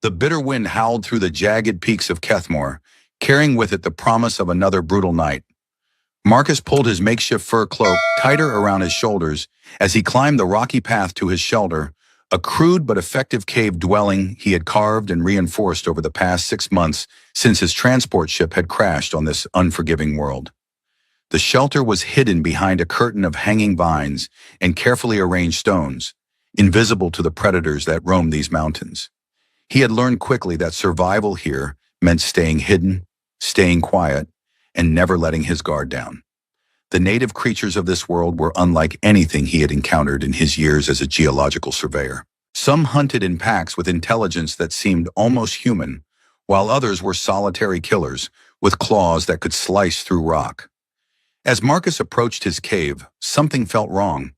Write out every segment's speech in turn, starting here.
The bitter wind howled through the jagged peaks of Kethmore, carrying with it the promise of another brutal night. Marcus pulled his makeshift fur cloak tighter around his shoulders as he climbed the rocky path to his shelter, a crude but effective cave dwelling he had carved and reinforced over the past 6 months since his transport ship had crashed on this unforgiving world. The shelter was hidden behind a curtain of hanging vines and carefully arranged stones, invisible to the predators that roamed these mountains. He had learned quickly that survival here meant staying hidden, staying quiet, and never letting his guard down. The native creatures of this world were unlike anything he had encountered in his years as a geological surveyor. Some hunted in packs with intelligence that seemed almost human, while others were solitary killers with claws that could slice through rock. As Marcus approached his cave, something felt wrong.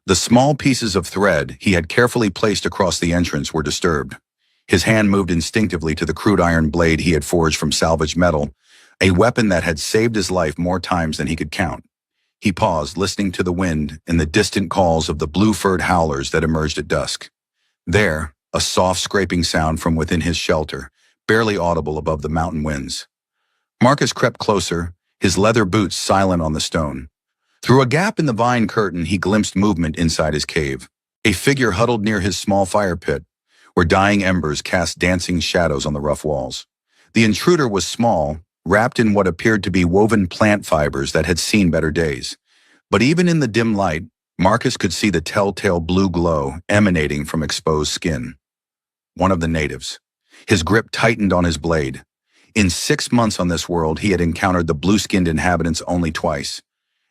The small pieces of thread he had carefully placed across the entrance were disturbed. His hand moved instinctively to the crude iron blade he had forged from salvaged metal, a weapon that had saved his life more times than he could count. He paused, listening to the wind and the distant calls of the blue-furred howlers that emerged at dusk. There, a soft scraping sound from within his shelter, barely audible above the mountain winds. Marcus crept closer, his leather boots silent on the stone. Through a gap in the vine curtain, he glimpsed movement inside his cave. A figure huddled near his small fire pit, where dying embers cast dancing shadows on the rough walls. The intruder was small, wrapped in what appeared to be woven plant fibers that had seen better days. But even in the dim light, Marcus could see the telltale blue glow emanating from exposed skin. One of the natives. His grip tightened on his blade. In 6 months on this world, he had encountered the blue-skinned inhabitants only twice,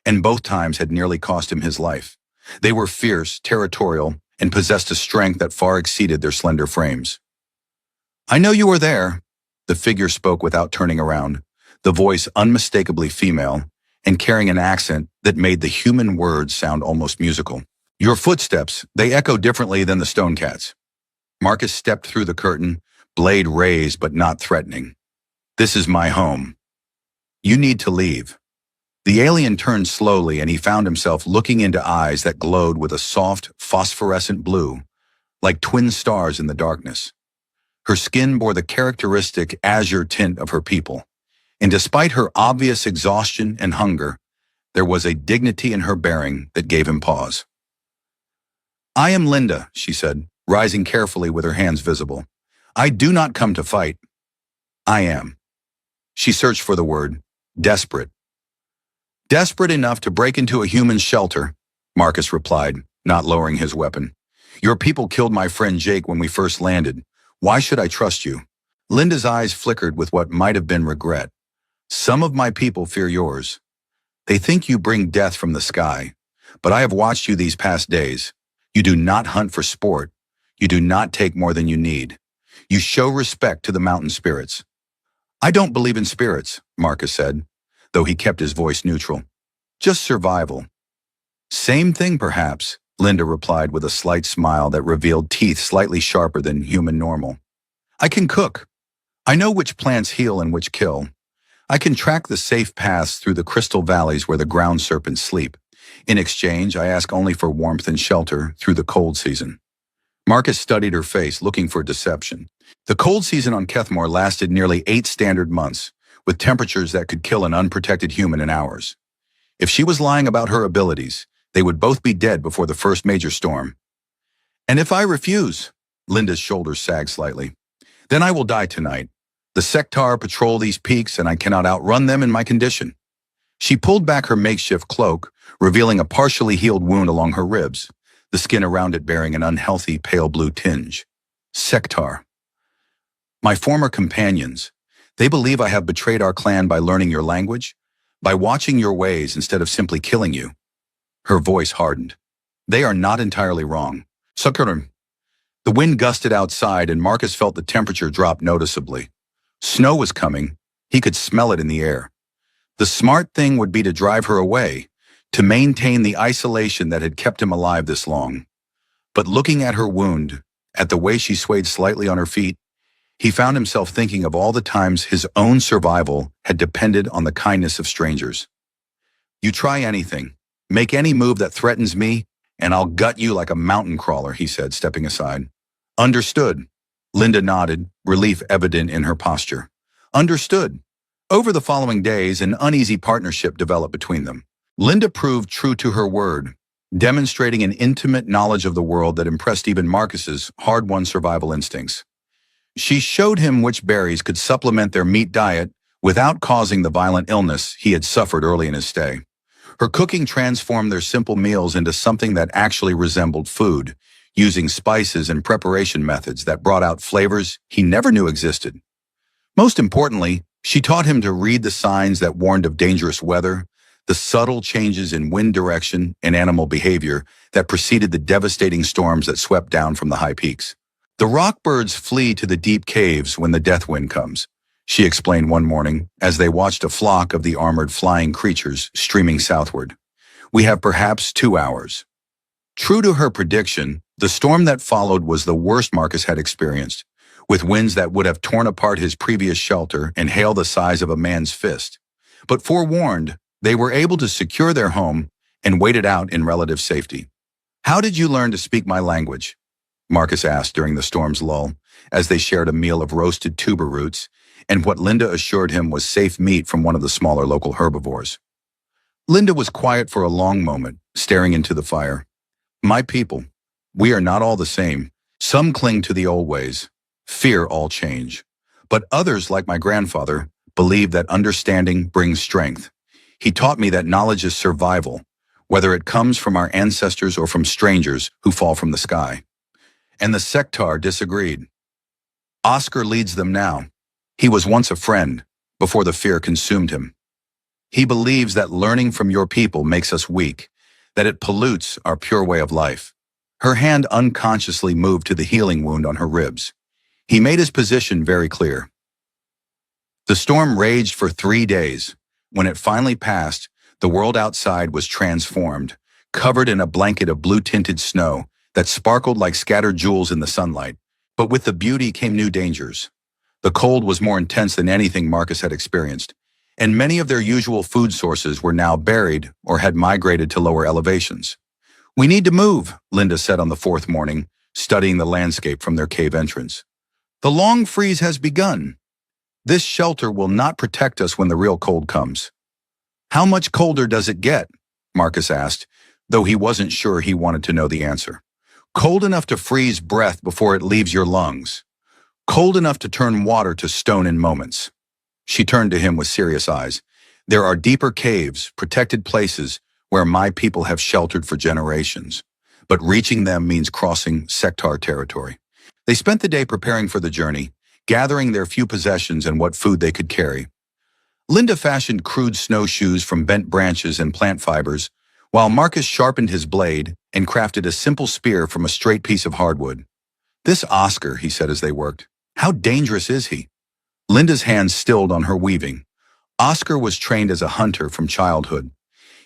and both times had nearly cost him his life. They were fierce, territorial, and possessed a strength that far exceeded their slender frames. "I know you are there," the figure spoke without turning around, the voice unmistakably female, and carrying an accent that made the human words sound almost musical. "Your footsteps, they echo differently than the stone cats." Marcus stepped through the curtain, blade raised but not threatening. "This is my home. You need to leave." The alien turned slowly, and he found himself looking into eyes that glowed with a soft, phosphorescent blue, like twin stars in the darkness. Her skin bore the characteristic azure tint of her people, and despite her obvious exhaustion and hunger, there was a dignity in her bearing that gave him pause. "I am Linda," she said, rising carefully with her hands visible. "I do not come to fight. I am." She searched for the word, desperate. "Desperate enough to break into a human shelter," Marcus replied, not lowering his weapon. "Your people killed my friend Jake when we first landed. Why should I trust you?" Linda's eyes flickered with what might have been regret. "Some of my people fear yours. They think you bring death from the sky, but I have watched you these past days. You do not hunt for sport. You do not take more than you need. You show respect to the mountain spirits." "I don't believe in spirits," Marcus said, though he kept his voice neutral. "Just survival." "Same thing, perhaps," Linda replied with a slight smile that revealed teeth slightly sharper than human normal. "I can cook. I know which plants heal and which kill. I can track the safe paths through the crystal valleys where the ground serpents sleep. In exchange, I ask only for warmth and shelter through the cold season." Marcus studied her face, looking for deception. The cold season on Kethmore lasted nearly 8 standard months, with temperatures that could kill an unprotected human in hours. If she was lying about her abilities, they would both be dead before the first major storm. "And if I refuse," Linda's shoulders sagged slightly, "then I will die tonight. The Sectar patrol these peaks, and I cannot outrun them in my condition." She pulled back her makeshift cloak, revealing a partially healed wound along her ribs, the skin around it bearing an unhealthy pale blue tinge. "Sectar. My former companions. They believe I have betrayed our clan by learning your language, by watching your ways instead of simply killing you." Her voice hardened. "They are not entirely wrong. Sukarim." The wind gusted outside, and Marcus felt the temperature drop noticeably. Snow was coming. He could smell it in the air. The smart thing would be to drive her away, to maintain the isolation that had kept him alive this long. But looking at her wound, at the way she swayed slightly on her feet, he found himself thinking of all the times his own survival had depended on the kindness of strangers. "You try anything, make any move that threatens me, and I'll gut you like a mountain crawler," he said, stepping aside. "Understood." Linda nodded, relief evident in her posture. Understood. Over the following days, an uneasy partnership developed between them. Linda proved true to her word, demonstrating an intimate knowledge of the world that impressed even Marcus's hard-won survival instincts. She showed him which berries could supplement their meat diet without causing the violent illness he had suffered early in his stay. Her cooking transformed their simple meals into something that actually resembled food, using spices and preparation methods that brought out flavors he never knew existed. Most importantly, she taught him to read the signs that warned of dangerous weather, the subtle changes in wind direction and animal behavior that preceded the devastating storms that swept down from the high peaks. The rock birds flee to the deep caves when the death wind comes, she explained one morning as they watched a flock of the armored flying creatures streaming southward. We have perhaps 2 hours. True to her prediction, the storm that followed was the worst Marcus had experienced, with winds that would have torn apart his previous shelter and hail the size of a man's fist. But forewarned, they were able to secure their home and wait it out in relative safety. How did you learn to speak my language? Marcus asked during the storm's lull, as they shared a meal of roasted tuber roots and what Linda assured him was safe meat from one of the smaller local herbivores. Linda was quiet for a long moment, staring into the fire. My people, we are not all the same. Some cling to the old ways, fear all change. But others, like my grandfather, believe that understanding brings strength. He taught me that knowledge is survival, whether it comes from our ancestors or from strangers who fall from the sky. And the Sektar disagreed. Oscar leads them now. He was once a friend, before the fear consumed him. He believes that learning from your people makes us weak, that it pollutes our pure way of life. Her hand unconsciously moved to the healing wound on her ribs. He made his position very clear. The storm raged for 3 days. When it finally passed, the world outside was transformed, covered in a blanket of blue-tinted snow that sparkled like scattered jewels in the sunlight. But with the beauty came new dangers. The cold was more intense than anything Marcus had experienced, and many of their usual food sources were now buried or had migrated to lower elevations. We need to move, Linda said on the 4th morning, studying the landscape from their cave entrance. The long freeze has begun. This shelter will not protect us when the real cold comes. How much colder does it get? Marcus asked, though he wasn't sure he wanted to know the answer. Cold enough to freeze breath before it leaves your lungs. Cold enough to turn water to stone in moments. She turned to him with serious eyes. There are deeper caves, protected places, where my people have sheltered for generations. But reaching them means crossing Sektar territory. They spent the day preparing for the journey, gathering their few possessions and what food they could carry. Linda fashioned crude snowshoes from bent branches and plant fibers, while Marcus sharpened his blade and crafted a simple spear from a straight piece of hardwood. This Oscar, he said as they worked. How dangerous is he? Linda's hands stilled on her weaving. Oscar was trained as a hunter from childhood.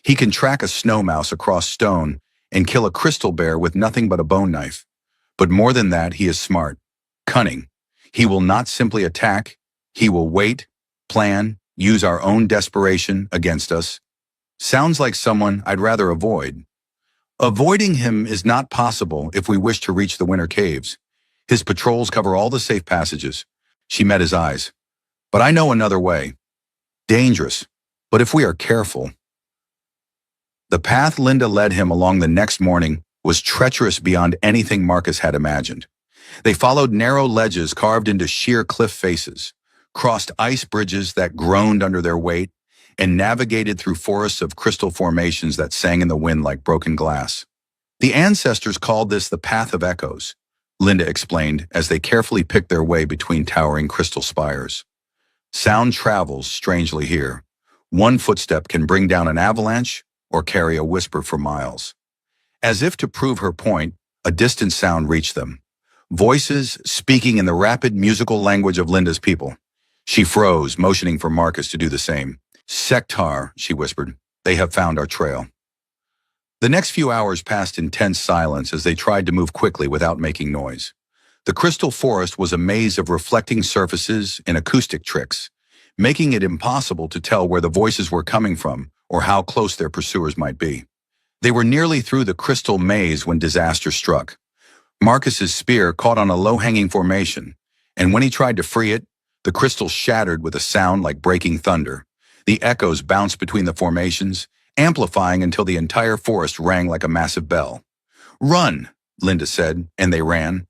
He can track a snow mouse across stone and kill a crystal bear with nothing but a bone knife. But more than that, he is smart, cunning. He will not simply attack. He will wait, plan, use our own desperation against us. Sounds like someone I'd rather avoid. Avoiding him is not possible if we wish to reach the winter caves. His patrols cover all the safe passages. She met his eyes. But I know another way. Dangerous, but if we are careful. The path Linda led him along the next morning was treacherous beyond anything Marcus had imagined. They followed narrow ledges carved into sheer cliff faces, crossed ice bridges that groaned under their weight, and navigated through forests of crystal formations that sang in the wind like broken glass. The ancestors called this the Path of Echoes, Linda explained as they carefully picked their way between towering crystal spires. Sound travels strangely here. One footstep can bring down an avalanche or carry a whisper for miles. As if to prove her point, a distant sound reached them. Voices speaking in the rapid musical language of Linda's people. She froze, motioning for Marcus to do the same. Sektar, she whispered. They have found our trail. The next few hours passed in tense silence as they tried to move quickly without making noise. The crystal forest was a maze of reflecting surfaces and acoustic tricks, making it impossible to tell where the voices were coming from or how close their pursuers might be. They were nearly through the crystal maze when disaster struck. Marcus's spear caught on a low-hanging formation, and when he tried to free it, the crystal shattered with a sound like breaking thunder. The echoes bounced between the formations, amplifying until the entire forest rang like a massive bell. "Run," Linda said, and they ran.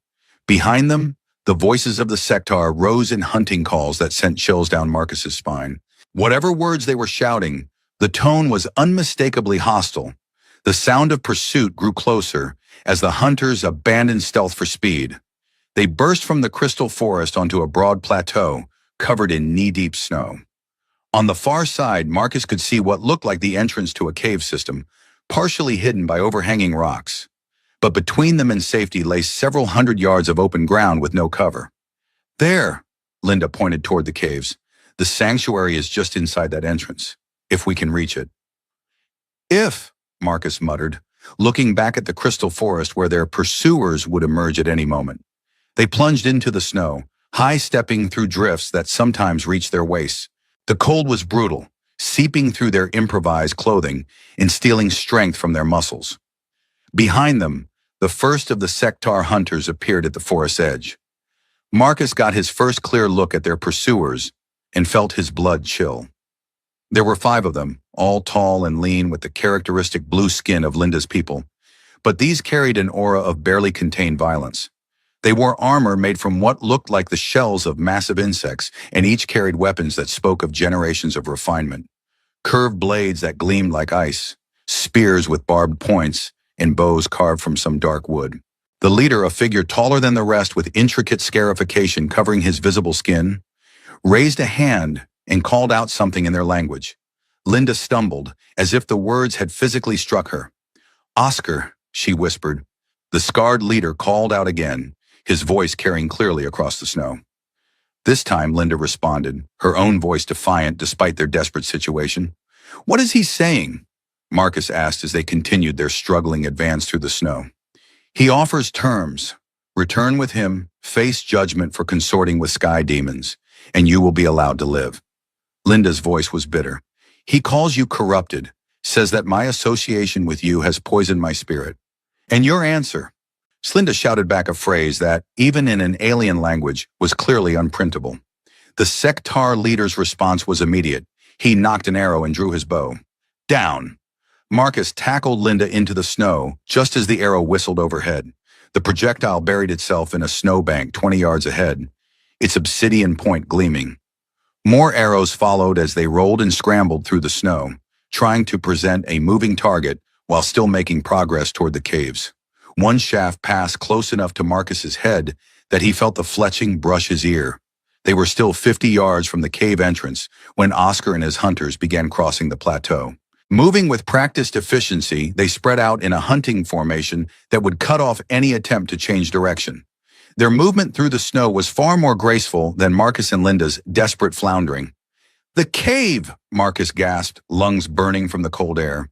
Behind them, the voices of the Sectar rose in hunting calls that sent chills down Marcus's spine. Whatever words they were shouting, the tone was unmistakably hostile. The sound of pursuit grew closer as the hunters abandoned stealth for speed. They burst from the crystal forest onto a broad plateau covered in knee-deep snow. On the far side, Marcus could see what looked like the entrance to a cave system, partially hidden by overhanging rocks. But between them and safety lay several hundred yards of open ground with no cover. "There," Linda pointed toward the caves. "The sanctuary is just inside that entrance, if we can reach it." "If," Marcus muttered, looking back at the crystal forest where their pursuers would emerge at any moment. They plunged into the snow, high-stepping through drifts that sometimes reached their waists. The cold was brutal, seeping through their improvised clothing and stealing strength from their muscles. Behind them, the first of the Sectar hunters appeared at the forest's edge. Marcus got his first clear look at their pursuers and felt his blood chill. There were 5 of them, all tall and lean with the characteristic blue skin of Linda's people, but these carried an aura of barely contained violence. They wore armor made from what looked like the shells of massive insects, and each carried weapons that spoke of generations of refinement. Curved blades that gleamed like ice, spears with barbed points, and bows carved from some dark wood. The leader, a figure taller than the rest with intricate scarification covering his visible skin, raised a hand and called out something in their language. Linda stumbled, as if the words had physically struck her. "Oscar," she whispered. The scarred leader called out again, his voice carrying clearly across the snow. This time Linda responded, her own voice defiant despite their desperate situation. "What is he saying?" Marcus asked as they continued their struggling advance through the snow. "He offers terms. Return with him, face judgment for consorting with sky demons, and you will be allowed to live." Linda's voice was bitter. "He calls you corrupted, says that my association with you has poisoned my spirit. And your answer?" Slinda shouted back a phrase that, even in an alien language, was clearly unprintable. The Sectar leader's response was immediate. He knocked an arrow and drew his bow. "Down!" Marcus tackled Linda into the snow just as the arrow whistled overhead. The projectile buried itself in a snowbank 20 yards ahead, its obsidian point gleaming. More arrows followed as they rolled and scrambled through the snow, trying to present a moving target while still making progress toward the caves. One shaft passed close enough to Marcus's head that he felt the fletching brush his ear. They were still 50 yards from the cave entrance when Oscar and his hunters began crossing the plateau. Moving with practiced efficiency, they spread out in a hunting formation that would cut off any attempt to change direction. Their movement through the snow was far more graceful than Marcus and Linda's desperate floundering. "The cave!" Marcus gasped, lungs burning from the cold air.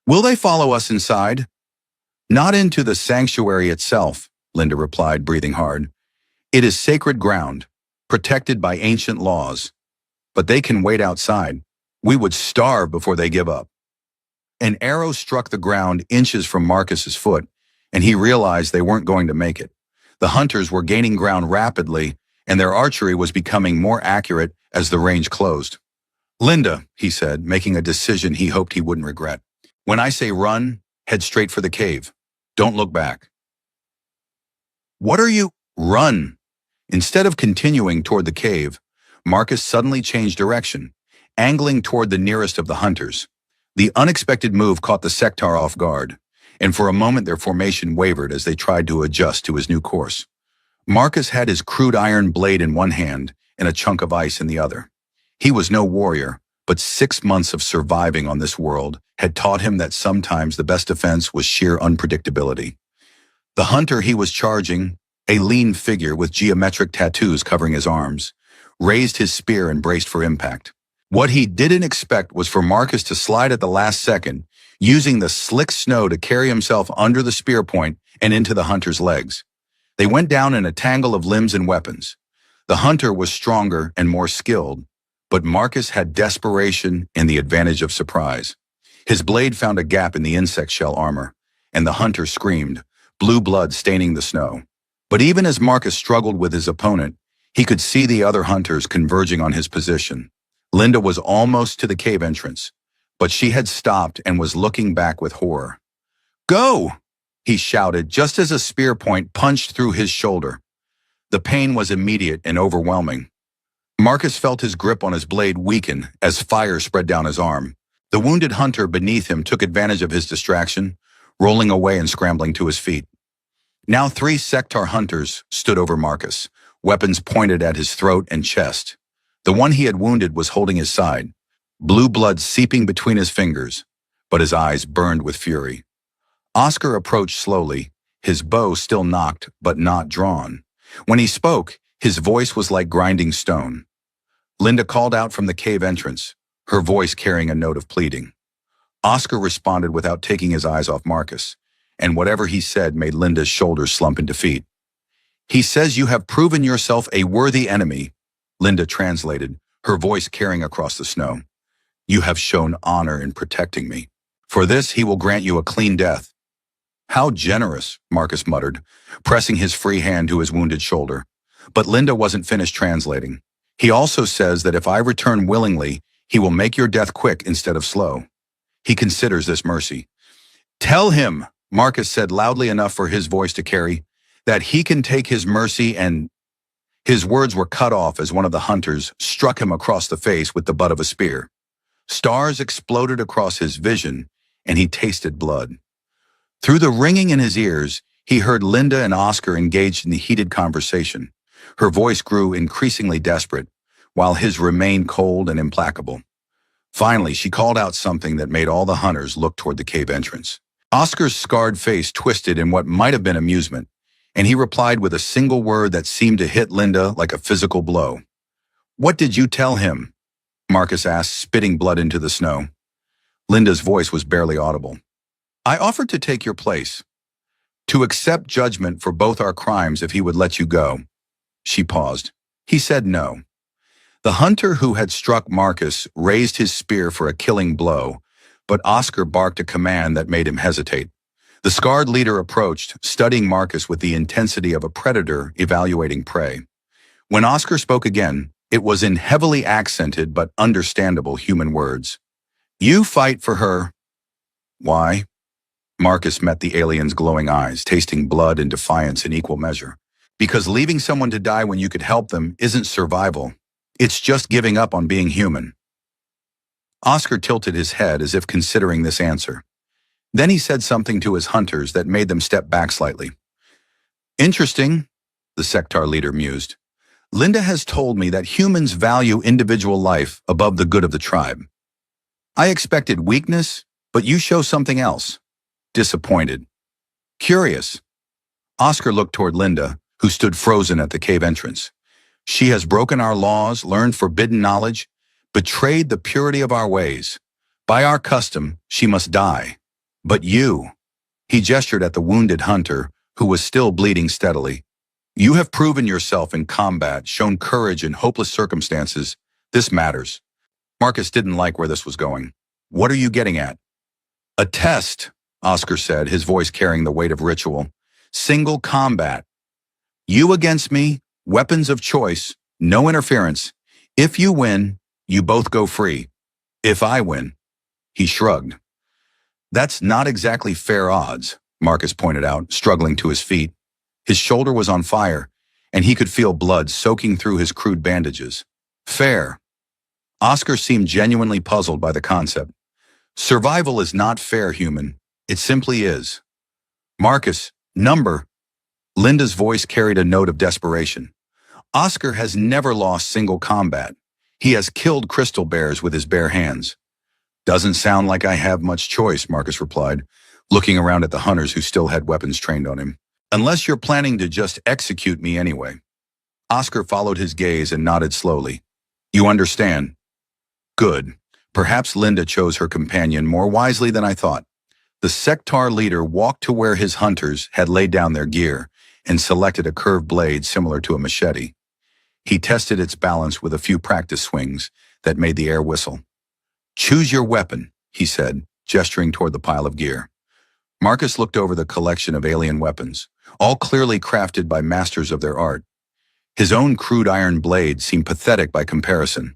"Will they follow us inside?" "Not into the sanctuary itself," Linda replied, breathing hard. "It is sacred ground, protected by ancient laws. But they can wait outside. We would starve before they give up." An arrow struck the ground inches from Marcus's foot, and he realized they weren't going to make it. The hunters were gaining ground rapidly, and their archery was becoming more accurate as the range closed. "Linda," he said, making a decision he hoped he wouldn't regret. "When I say run, head straight for the cave. Don't look back." "What are you—" "Run!" Instead of continuing toward the cave, Marcus suddenly changed direction, angling toward the nearest of the hunters. The unexpected move caught the Sectar off guard, and for a moment their formation wavered as they tried to adjust to his new course. Marcus had his crude iron blade in one hand and a chunk of ice in the other. He was no warrior, but 6 months of surviving on this world had taught him that sometimes the best defense was sheer unpredictability. The hunter he was charging, a lean figure with geometric tattoos covering his arms, raised his spear and braced for impact. What he didn't expect was for Marcus to slide at the last second, using the slick snow to carry himself under the spear point and into the hunter's legs. They went down in a tangle of limbs and weapons. The hunter was stronger and more skilled, but Marcus had desperation and the advantage of surprise. His blade found a gap in the insect shell armor, and the hunter screamed, blue blood staining the snow. But even as Marcus struggled with his opponent, he could see the other hunters converging on his position. Linda was almost to the cave entrance, but she had stopped and was looking back with horror. "Go!" he shouted just as a spear point punched through his shoulder. The pain was immediate and overwhelming. Marcus felt his grip on his blade weaken as fire spread down his arm. The wounded hunter beneath him took advantage of his distraction, rolling away and scrambling to his feet. Now 3 Sectar hunters stood over Marcus, weapons pointed at his throat and chest. The one he had wounded was holding his side, blue blood seeping between his fingers, but his eyes burned with fury. Oscar approached slowly, his bow still nocked but not drawn. When he spoke, his voice was like grinding stone. Linda called out from the cave entrance, her voice carrying a note of pleading. Oscar responded without taking his eyes off Marcus, and whatever he said made Linda's shoulders slump in defeat. "He says you have proven yourself a worthy enemy," Linda translated, her voice carrying across the snow. "You have shown honor in protecting me. For this, he will grant you a clean death." "How generous," Marcus muttered, pressing his free hand to his wounded shoulder. But Linda wasn't finished translating. "He also says that if I return willingly, he will make your death quick instead of slow. He considers this mercy." "Tell him," Marcus said loudly enough for his voice to carry, "that he can take his mercy and—" His words were cut off as one of the hunters struck him across the face with the butt of a spear. Stars exploded across his vision, and he tasted blood. Through the ringing in his ears, he heard Linda and Oscar engaged in the heated conversation. Her voice grew increasingly desperate, while his remained cold and implacable. Finally, she called out something that made all the hunters look toward the cave entrance. Oscar's scarred face twisted in what might have been amusement, and he replied with a single word that seemed to hit Linda like a physical blow. "What did you tell him?" Marcus asked, spitting blood into the snow. Linda's voice was barely audible. "I offered to take your place, to accept judgment for both our crimes if he would let you go." She paused. He said no. The hunter who had struck Marcus raised his spear for a killing blow, but Oscar barked a command that made him hesitate. The scarred leader approached, studying Marcus with the intensity of a predator evaluating prey. When Oscar spoke again, it was in heavily accented but understandable human words. "You fight for her." "Why?" Marcus met the alien's glowing eyes, tasting blood and defiance in equal measure. "Because leaving someone to die when you could help them isn't survival. It's just giving up on being human." Oscar tilted his head as if considering this answer. Then he said something to his hunters that made them step back slightly. "Interesting," the Sectar leader mused. "Linda has told me that humans value individual life above the good of the tribe. I expected weakness, but you show something else. Disappointed. Curious." Oscar looked toward Linda, who stood frozen at the cave entrance. "She has broken our laws, learned forbidden knowledge, betrayed the purity of our ways. By our custom, she must die. But you," he gestured at the wounded hunter, who was still bleeding steadily, "you have proven yourself in combat, shown courage in hopeless circumstances. This matters." Marcus didn't like where this was going. "What are you getting at?" "A test," Oscar said, his voice carrying the weight of ritual. "Single combat. You against me, weapons of choice, no interference. If you win, you both go free. If I win—" He shrugged. "That's not exactly fair odds," Marcus pointed out, struggling to his feet. His shoulder was on fire, and he could feel blood soaking through his crude bandages. "Fair." Oscar seemed genuinely puzzled by the concept. "Survival is not fair, human. It simply is." "Marcus, number." Linda's voice carried a note of desperation. "Oscar has never lost single combat. He has killed crystal bears with his bare hands." "Doesn't sound like I have much choice," Marcus replied, looking around at the hunters who still had weapons trained on him. "Unless you're planning to just execute me anyway." Oscar followed his gaze and nodded slowly. "You understand?" "Good. Perhaps Linda chose her companion more wisely than I thought." The Sectar leader walked to where his hunters had laid down their gear and selected a curved blade similar to a machete. He tested its balance with a few practice swings that made the air whistle. "Choose your weapon," he said, gesturing toward the pile of gear. Marcus looked over the collection of alien weapons, all clearly crafted by masters of their art. His own crude iron blade seemed pathetic by comparison,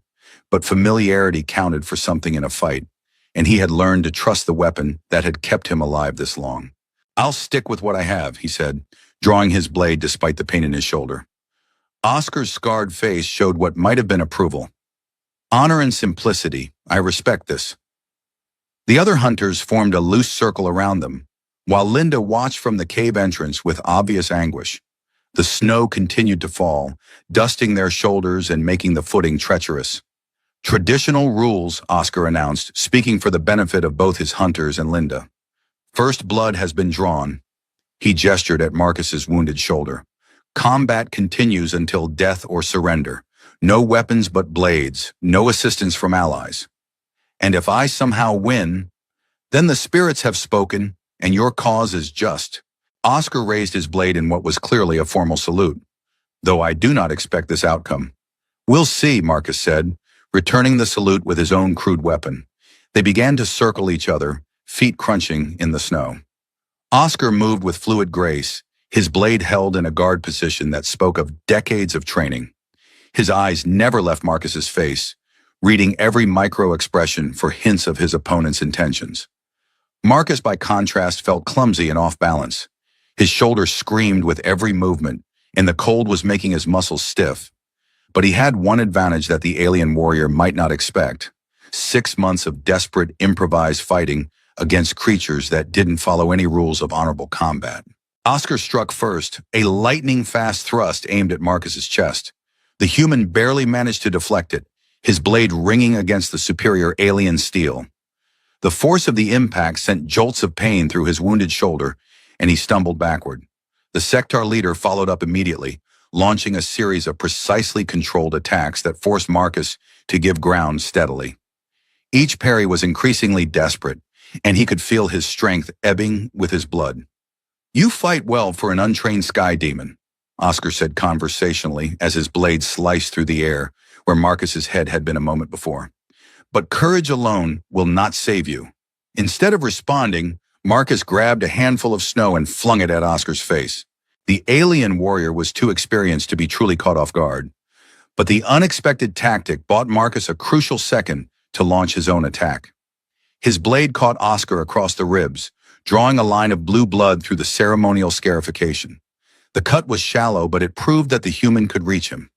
but familiarity counted for something in a fight, and he had learned to trust the weapon that had kept him alive this long. "I'll stick with what I have," he said, drawing his blade despite the pain in his shoulder. Oscar's scarred face showed what might have been approval. "Honor and simplicity. I respect this." The other hunters formed a loose circle around them, while Linda watched from the cave entrance with obvious anguish. The snow continued to fall, dusting their shoulders and making the footing treacherous. "Traditional rules," Oscar announced, speaking for the benefit of both his hunters and Linda. "First blood has been drawn." He gestured at Marcus's wounded shoulder. "Combat continues until death or surrender. No weapons but blades, no assistance from allies. And if I somehow win, then the spirits have spoken, and your cause is just." Oscar raised his blade in what was clearly a formal salute. "Though I do not expect this outcome." "We'll see," Marcus said, returning the salute with his own crude weapon. They began to circle each other, feet crunching in the snow. Oscar moved with fluid grace, his blade held in a guard position that spoke of decades of training. His eyes never left Marcus's face, reading every micro-expression for hints of his opponent's intentions. Marcus, by contrast, felt clumsy and off balance. His shoulders screamed with every movement, and the cold was making his muscles stiff. But he had one advantage that the alien warrior might not expect: 6 months of desperate, improvised fighting against creatures that didn't follow any rules of honorable combat. Oscar struck first, a lightning-fast thrust aimed at Marcus's chest. The human barely managed to deflect it, his blade ringing against the superior alien steel. The force of the impact sent jolts of pain through his wounded shoulder, and he stumbled backward. The sector leader followed up immediately, launching a series of precisely controlled attacks that forced Marcus to give ground steadily. Each parry was increasingly desperate, and he could feel his strength ebbing with his blood. "You fight well for an untrained sky demon," Oscar said conversationally as his blade sliced through the air where Marcus's head had been a moment before. "But courage alone will not save you." Instead of responding, Marcus grabbed a handful of snow and flung it at Oscar's face. The alien warrior was too experienced to be truly caught off guard, but the unexpected tactic bought Marcus a crucial second to launch his own attack. His blade caught Oscar across the ribs, drawing a line of blue blood through the ceremonial scarification. The cut was shallow, but it proved that the human could reach him.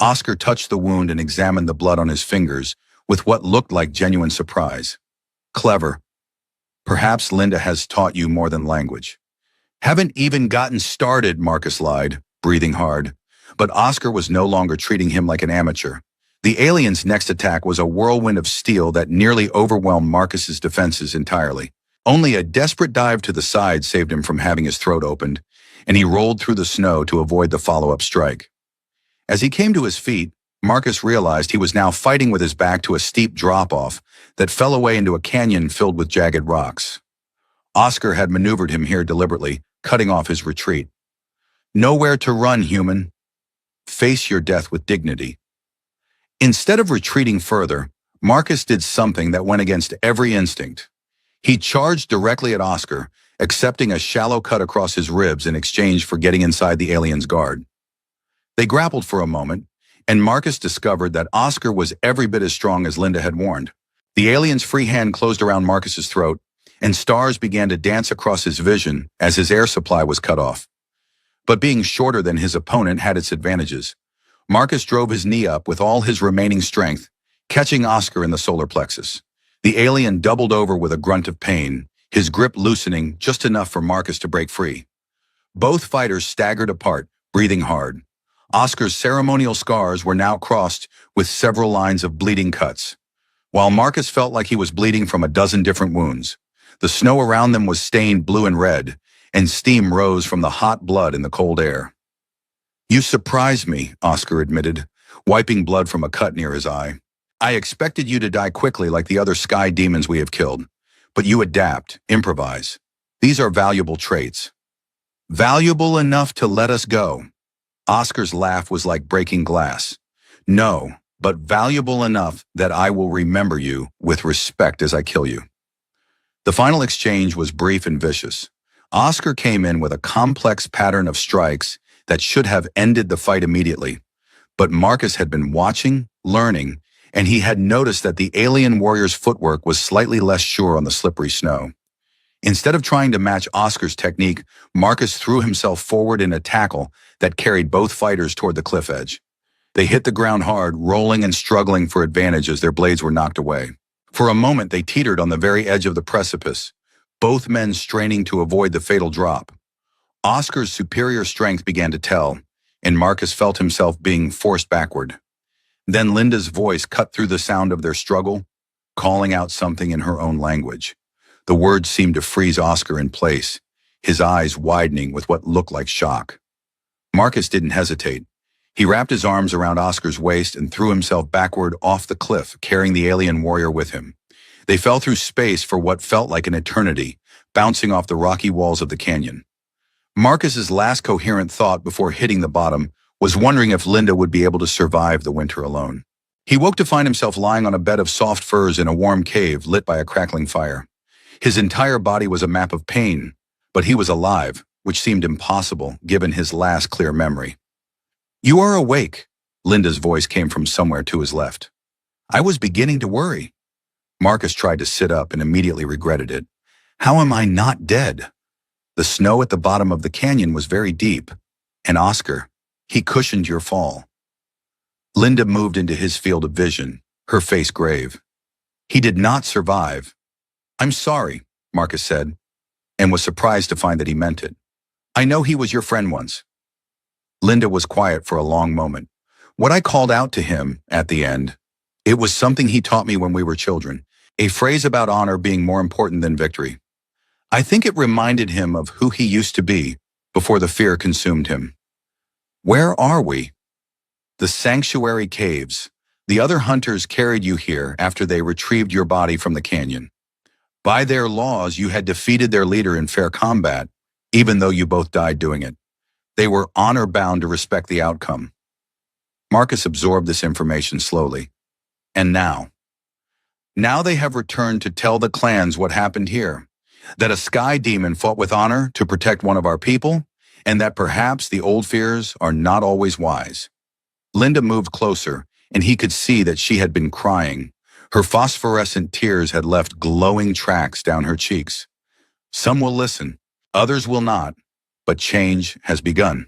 Oscar touched the wound and examined the blood on his fingers with what looked like genuine surprise. "Clever. Perhaps Linda has taught you more than language." "Haven't even gotten started," Marcus lied, breathing hard. But Oscar was no longer treating him like an amateur. The alien's next attack was a whirlwind of steel that nearly overwhelmed Marcus's defenses entirely. Only a desperate dive to the side saved him from having his throat opened, and he rolled through the snow to avoid the follow-up strike. As he came to his feet, Marcus realized he was now fighting with his back to a steep drop-off that fell away into a canyon filled with jagged rocks. Oscar had maneuvered him here deliberately, cutting off his retreat. "Nowhere to run, human. Face your death with dignity." Instead of retreating further, Marcus did something that went against every instinct. He charged directly at Oscar, accepting a shallow cut across his ribs in exchange for getting inside the alien's guard. They grappled for a moment, and Marcus discovered that Oscar was every bit as strong as Linda had warned. The alien's free hand closed around Marcus's throat, and stars began to dance across his vision as his air supply was cut off. But being shorter than his opponent had its advantages. Marcus drove his knee up with all his remaining strength, catching Oscar in the solar plexus. The alien doubled over with a grunt of pain, his grip loosening just enough for Marcus to break free. Both fighters staggered apart, breathing hard. Oscar's ceremonial scars were now crossed with several lines of bleeding cuts, while Marcus felt like he was bleeding from a dozen different wounds. The snow around them was stained blue and red, and steam rose from the hot blood in the cold air. "You surprised me," Oscar admitted, wiping blood from a cut near his eye. "I expected you to die quickly like the other sky demons we have killed, but you adapt, improvise. These are valuable traits. Valuable enough to let us go." Oscar's laugh was like breaking glass. "No, but valuable enough that I will remember you with respect as I kill you." The final exchange was brief and vicious. Oscar came in with a complex pattern of strikes that should have ended the fight immediately. But Marcus had been watching, learning, and he had noticed that the alien warrior's footwork was slightly less sure on the slippery snow. Instead of trying to match Oscar's technique, Marcus threw himself forward in a tackle that carried both fighters toward the cliff edge. They hit the ground hard, rolling and struggling for advantage as their blades were knocked away. For a moment, they teetered on the very edge of the precipice, both men straining to avoid the fatal drop. Oscar's superior strength began to tell, and Marcus felt himself being forced backward. Then Linda's voice cut through the sound of their struggle, calling out something in her own language. The words seemed to freeze Oscar in place, his eyes widening with what looked like shock. Marcus didn't hesitate. He wrapped his arms around Oscar's waist and threw himself backward off the cliff, carrying the alien warrior with him. They fell through space for what felt like an eternity, bouncing off the rocky walls of the canyon. Marcus's last coherent thought before hitting the bottom was wondering if Linda would be able to survive the winter alone. He woke to find himself lying on a bed of soft furs in a warm cave lit by a crackling fire. His entire body was a map of pain, but he was alive, which seemed impossible given his last clear memory. "You are awake," Linda's voice came from somewhere to his left. "I was beginning to worry." Marcus tried to sit up and immediately regretted it. How am I not dead? The snow at the bottom of the canyon was very deep, and Oscar, he cushioned your fall. Linda moved into his field of vision, her face grave. He did not survive. "I'm sorry," Marcus said, and was surprised to find that he meant it. "I know he was your friend once." Linda was quiet for a long moment. What I called out to him at the end, it was something he taught me when we were children, a phrase about honor being more important than victory. I think it reminded him of who he used to be before the fear consumed him. "Where are we?" "The sanctuary caves. The other hunters carried you here after they retrieved your body from the canyon. By their laws, you had defeated their leader in fair combat, even though you both died doing it. They were honor-bound to respect the outcome." Marcus absorbed this information slowly. And now? Now they have returned to tell the clans what happened here, that a sky demon fought with honor to protect one of our people, and that perhaps the old fears are not always wise. Linda moved closer, and he could see that she had been crying. Her phosphorescent tears had left glowing tracks down her cheeks. Some will listen, others will not, but change has begun.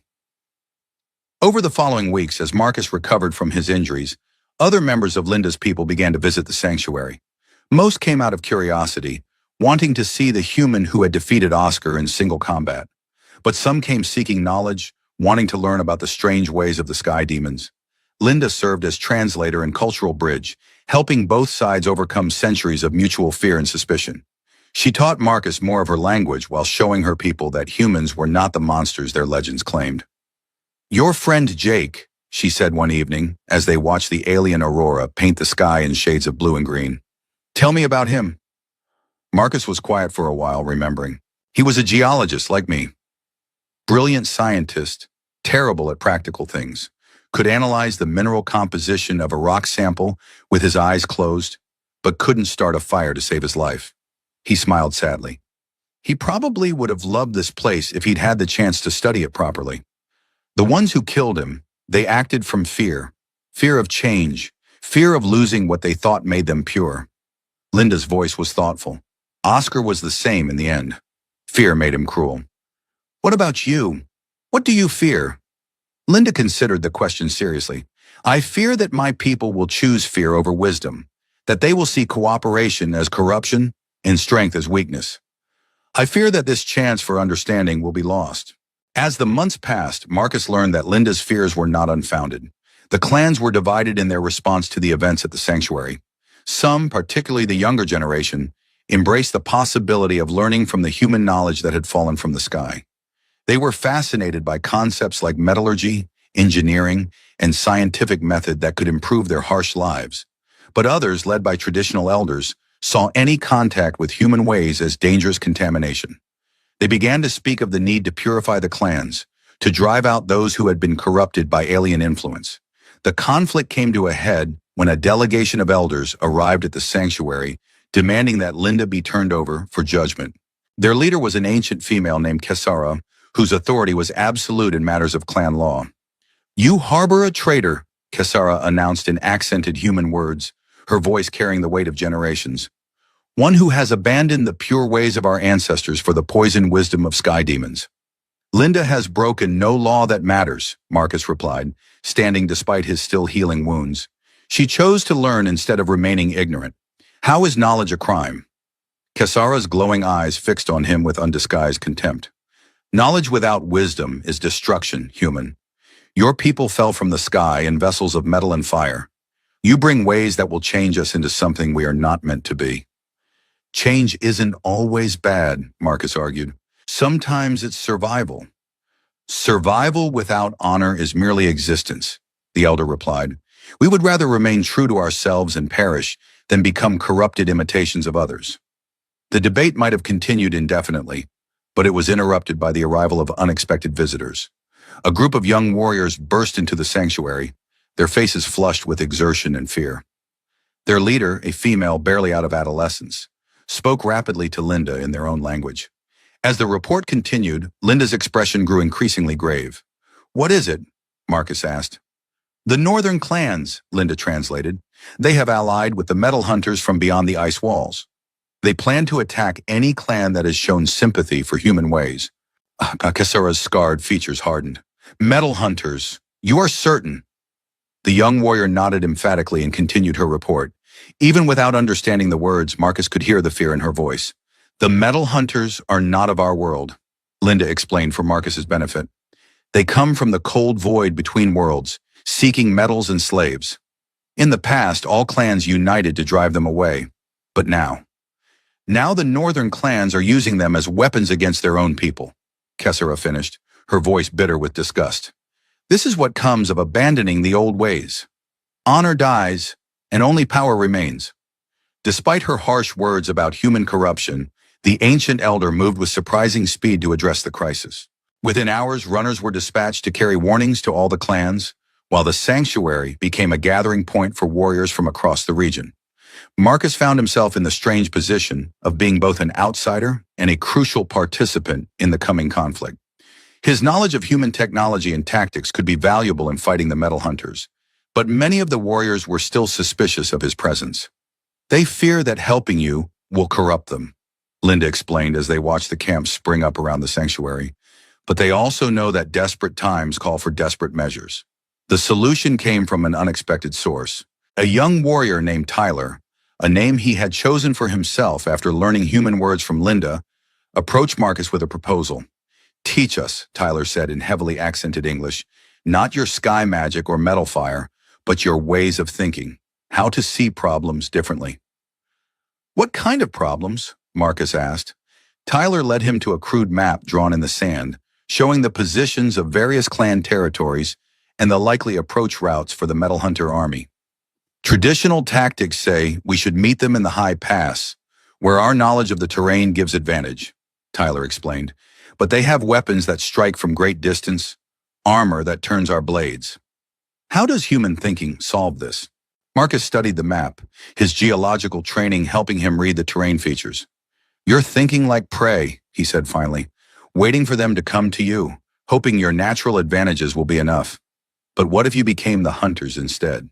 Over the following weeks, as Marcus recovered from his injuries, other members of Linda's people began to visit the sanctuary. Most came out of curiosity, wanting to see the human who had defeated Oscar in single combat. But some came seeking knowledge, wanting to learn about the strange ways of the sky demons. Linda served as translator and cultural bridge, helping both sides overcome centuries of mutual fear and suspicion. She taught Marcus more of her language while showing her people that humans were not the monsters their legends claimed. "Your friend Jake," she said one evening as they watched the alien aurora paint the sky in shades of blue and green. "Tell me about him." Marcus was quiet for a while, remembering. He was a geologist like me. Brilliant scientist, terrible at practical things. Could analyze the mineral composition of a rock sample with his eyes closed, but couldn't start a fire to save his life. He smiled sadly. He probably would have loved this place if he'd had the chance to study it properly. The ones who killed him, they acted from fear. Fear of change. Fear of losing what they thought made them pure. Linda's voice was thoughtful. Oscar was the same in the end. Fear made him cruel. "What about you? What do you fear?" Linda considered the question seriously. "I fear that my people will choose fear over wisdom, that they will see cooperation as corruption and strength as weakness. I fear that this chance for understanding will be lost." As the months passed, Marcus learned that Linda's fears were not unfounded. The clans were divided in their response to the events at the sanctuary. Some, particularly the younger generation, embraced the possibility of learning from the human knowledge that had fallen from the sky. They were fascinated by concepts like metallurgy, engineering, and scientific method that could improve their harsh lives. But others, led by traditional elders, saw any contact with human ways as dangerous contamination. They began to speak of the need to purify the clans, to drive out those who had been corrupted by alien influence. The conflict came to a head when a delegation of elders arrived at the sanctuary demanding that Linda be turned over for judgment. Their leader was an ancient female named Kesara, whose authority was absolute in matters of clan law. "You harbor a traitor," Kesara announced in accented human words, her voice carrying the weight of generations. "One who has abandoned the pure ways of our ancestors for the poisoned wisdom of sky demons." "Linda has broken no law that matters," Marcus replied, standing despite his still healing wounds. "She chose to learn instead of remaining ignorant. How is knowledge a crime?" Kesara's glowing eyes fixed on him with undisguised contempt. "Knowledge without wisdom is destruction, human. Your people fell from the sky in vessels of metal and fire. You bring ways that will change us into something we are not meant to be." "Change isn't always bad," Marcus argued. "Sometimes it's survival." "Survival without honor is merely existence," the elder replied. "We would rather remain true to ourselves and perish than become corrupted imitations of others." The debate might have continued indefinitely, but it was interrupted by the arrival of unexpected visitors. A group of young warriors burst into the sanctuary, their faces flushed with exertion and fear. Their leader, a female barely out of adolescence, spoke rapidly to Linda in their own language. As the report continued, Linda's expression grew increasingly grave. "What is it?" Marcus asked. "The northern clans," Linda translated. "They have allied with the metal hunters from beyond the ice walls. They plan to attack any clan that has shown sympathy for human ways." Kesara's scarred features hardened. "Metal hunters, you are certain?" The young warrior nodded emphatically and continued her report. Even without understanding the words, Marcus could hear the fear in her voice. "The metal hunters are not of our world," Linda explained for Marcus's benefit. "They come from the cold void between worlds, seeking metals and slaves. In the past, all clans united to drive them away. But now the northern clans are using them as weapons against their own people," Kesara finished, her voice bitter with disgust. "This is what comes of abandoning the old ways. Honor dies, and only power remains." Despite her harsh words about human corruption, the ancient elder moved with surprising speed to address the crisis. Within hours, runners were dispatched to carry warnings to all the clans, while the sanctuary became a gathering point for warriors from across the region. Marcus found himself in the strange position of being both an outsider and a crucial participant in the coming conflict. His knowledge of human technology and tactics could be valuable in fighting the metal hunters, but many of the warriors were still suspicious of his presence. "They fear that helping you will corrupt them," Linda explained as they watched the camp spring up around the sanctuary. "But they also know that desperate times call for desperate measures." The solution came from an unexpected source. A young warrior named Tyler, a name he had chosen for himself after learning human words from Linda, approached Marcus with a proposal. "Teach us," Tyler said in heavily accented English, "not your sky magic or metal fire, but your ways of thinking, how to see problems differently." "What kind of problems?" Marcus asked. Tyler led him to a crude map drawn in the sand, showing the positions of various clan territories and the likely approach routes for the Metal Hunter army. "Traditional tactics say we should meet them in the high pass, where our knowledge of the terrain gives advantage," Tyler explained. "But they have weapons that strike from great distance, armor that turns our blades." "How does human thinking solve this?" Marcus studied the map, his geological training helping him read the terrain features. "You're thinking like prey," he said finally, "waiting for them to come to you, hoping your natural advantages will be enough. But what if you became the hunters instead?"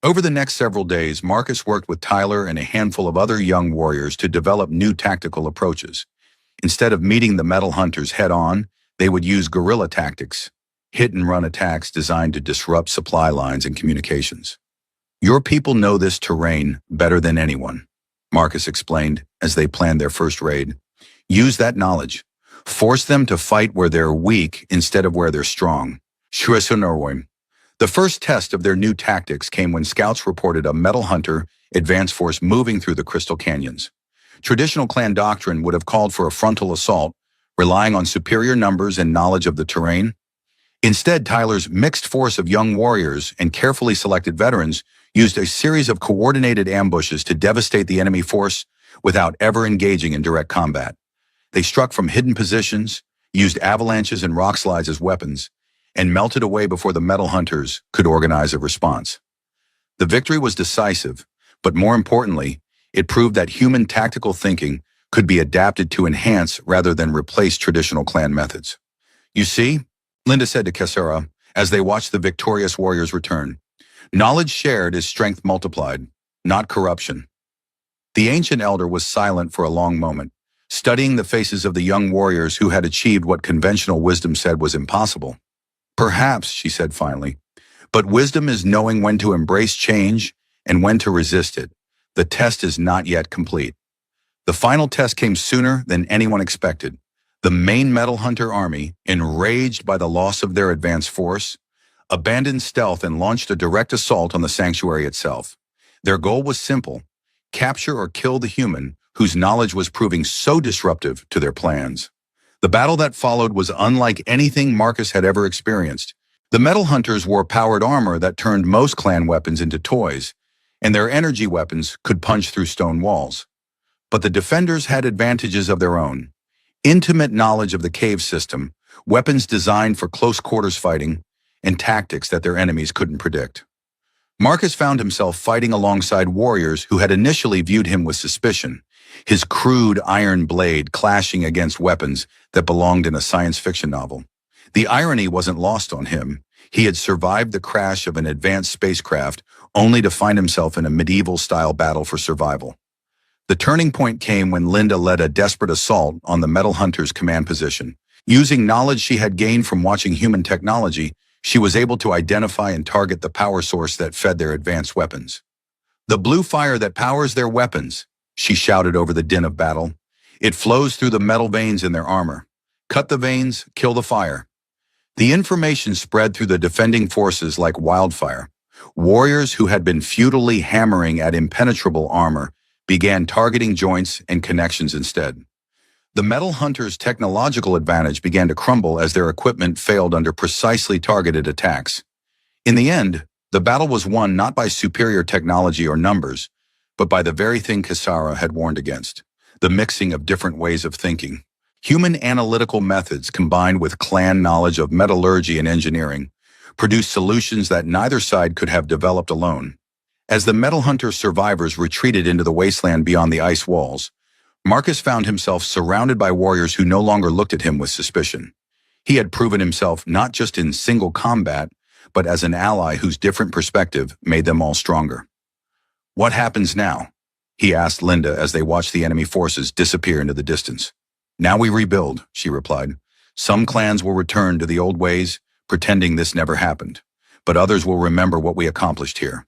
Over the next several days, Marcus worked with Tyler and a handful of other young warriors to develop new tactical approaches. Instead of meeting the metal hunters head-on, they would use guerrilla tactics, hit-and-run attacks designed to disrupt supply lines and communications. "Your people know this terrain better than anyone," Marcus explained as they planned their first raid. "Use that knowledge. Force them to fight where they're weak instead of where they're strong." The first test of their new tactics came when scouts reported a metal hunter advance force moving through the Crystal Canyons. Traditional clan doctrine would have called for a frontal assault, relying on superior numbers and knowledge of the terrain. Instead, Tyler's mixed force of young warriors and carefully selected veterans used a series of coordinated ambushes to devastate the enemy force without ever engaging in direct combat. They struck from hidden positions, used avalanches and rock slides as weapons, and melted away before the metal hunters could organize a response. The victory was decisive, but more importantly, It proved that human tactical thinking could be adapted to enhance rather than replace traditional clan methods. You see, Linda said to Kesara as they watched the victorious warriors return, knowledge shared is strength multiplied, not corruption. The ancient elder was silent for a long moment, studying the faces of the young warriors who had achieved what conventional wisdom said was impossible. Perhaps, she said finally, but wisdom is knowing when to embrace change and when to resist it. The test is not yet complete. The final test came sooner than anyone expected. The main Metal Hunter army, enraged by the loss of their advance force, abandoned stealth and launched a direct assault on the sanctuary itself. Their goal was simple: capture or kill the human whose knowledge was proving so disruptive to their plans. The battle that followed was unlike anything Marcus had ever experienced. The Metal Hunters wore powered armor that turned most clan weapons into toys, and their energy weapons could punch through stone walls. But the defenders had advantages of their own: intimate knowledge of the cave system, weapons designed for close quarters fighting, and tactics that their enemies couldn't predict. Marcus found himself fighting alongside warriors who had initially viewed him with suspicion, his crude iron blade clashing against weapons that belonged in a science fiction novel. The irony wasn't lost on him. He had survived the crash of an advanced spacecraft only to find himself in a medieval-style battle for survival. The turning point came when Linda led a desperate assault on the Metal Hunters' command position. Using knowledge she had gained from watching human technology, she was able to identify and target the power source that fed their advanced weapons. "The blue fire that powers their weapons," she shouted over the din of battle. "It flows through the metal veins in their armor. Cut the veins, kill the fire." The information spread through the defending forces like wildfire. Warriors who had been futilely hammering at impenetrable armor began targeting joints and connections instead. The Metal Hunters' technological advantage began to crumble as their equipment failed under precisely targeted attacks. In the end, the battle was won not by superior technology or numbers, but by the very thing Kesara had warned against: the mixing of different ways of thinking. Human analytical methods combined with clan knowledge of metallurgy and engineering produced solutions that neither side could have developed alone. As the Metal Hunter survivors retreated into the wasteland beyond the ice walls, Marcus found himself surrounded by warriors who no longer looked at him with suspicion. He had proven himself not just in single combat, but as an ally whose different perspective made them all stronger. "What happens now?" he asked Linda as they watched the enemy forces disappear into the distance. "Now we rebuild," she replied. "Some clans will return to the old ways, pretending this never happened, but others will remember what we accomplished here.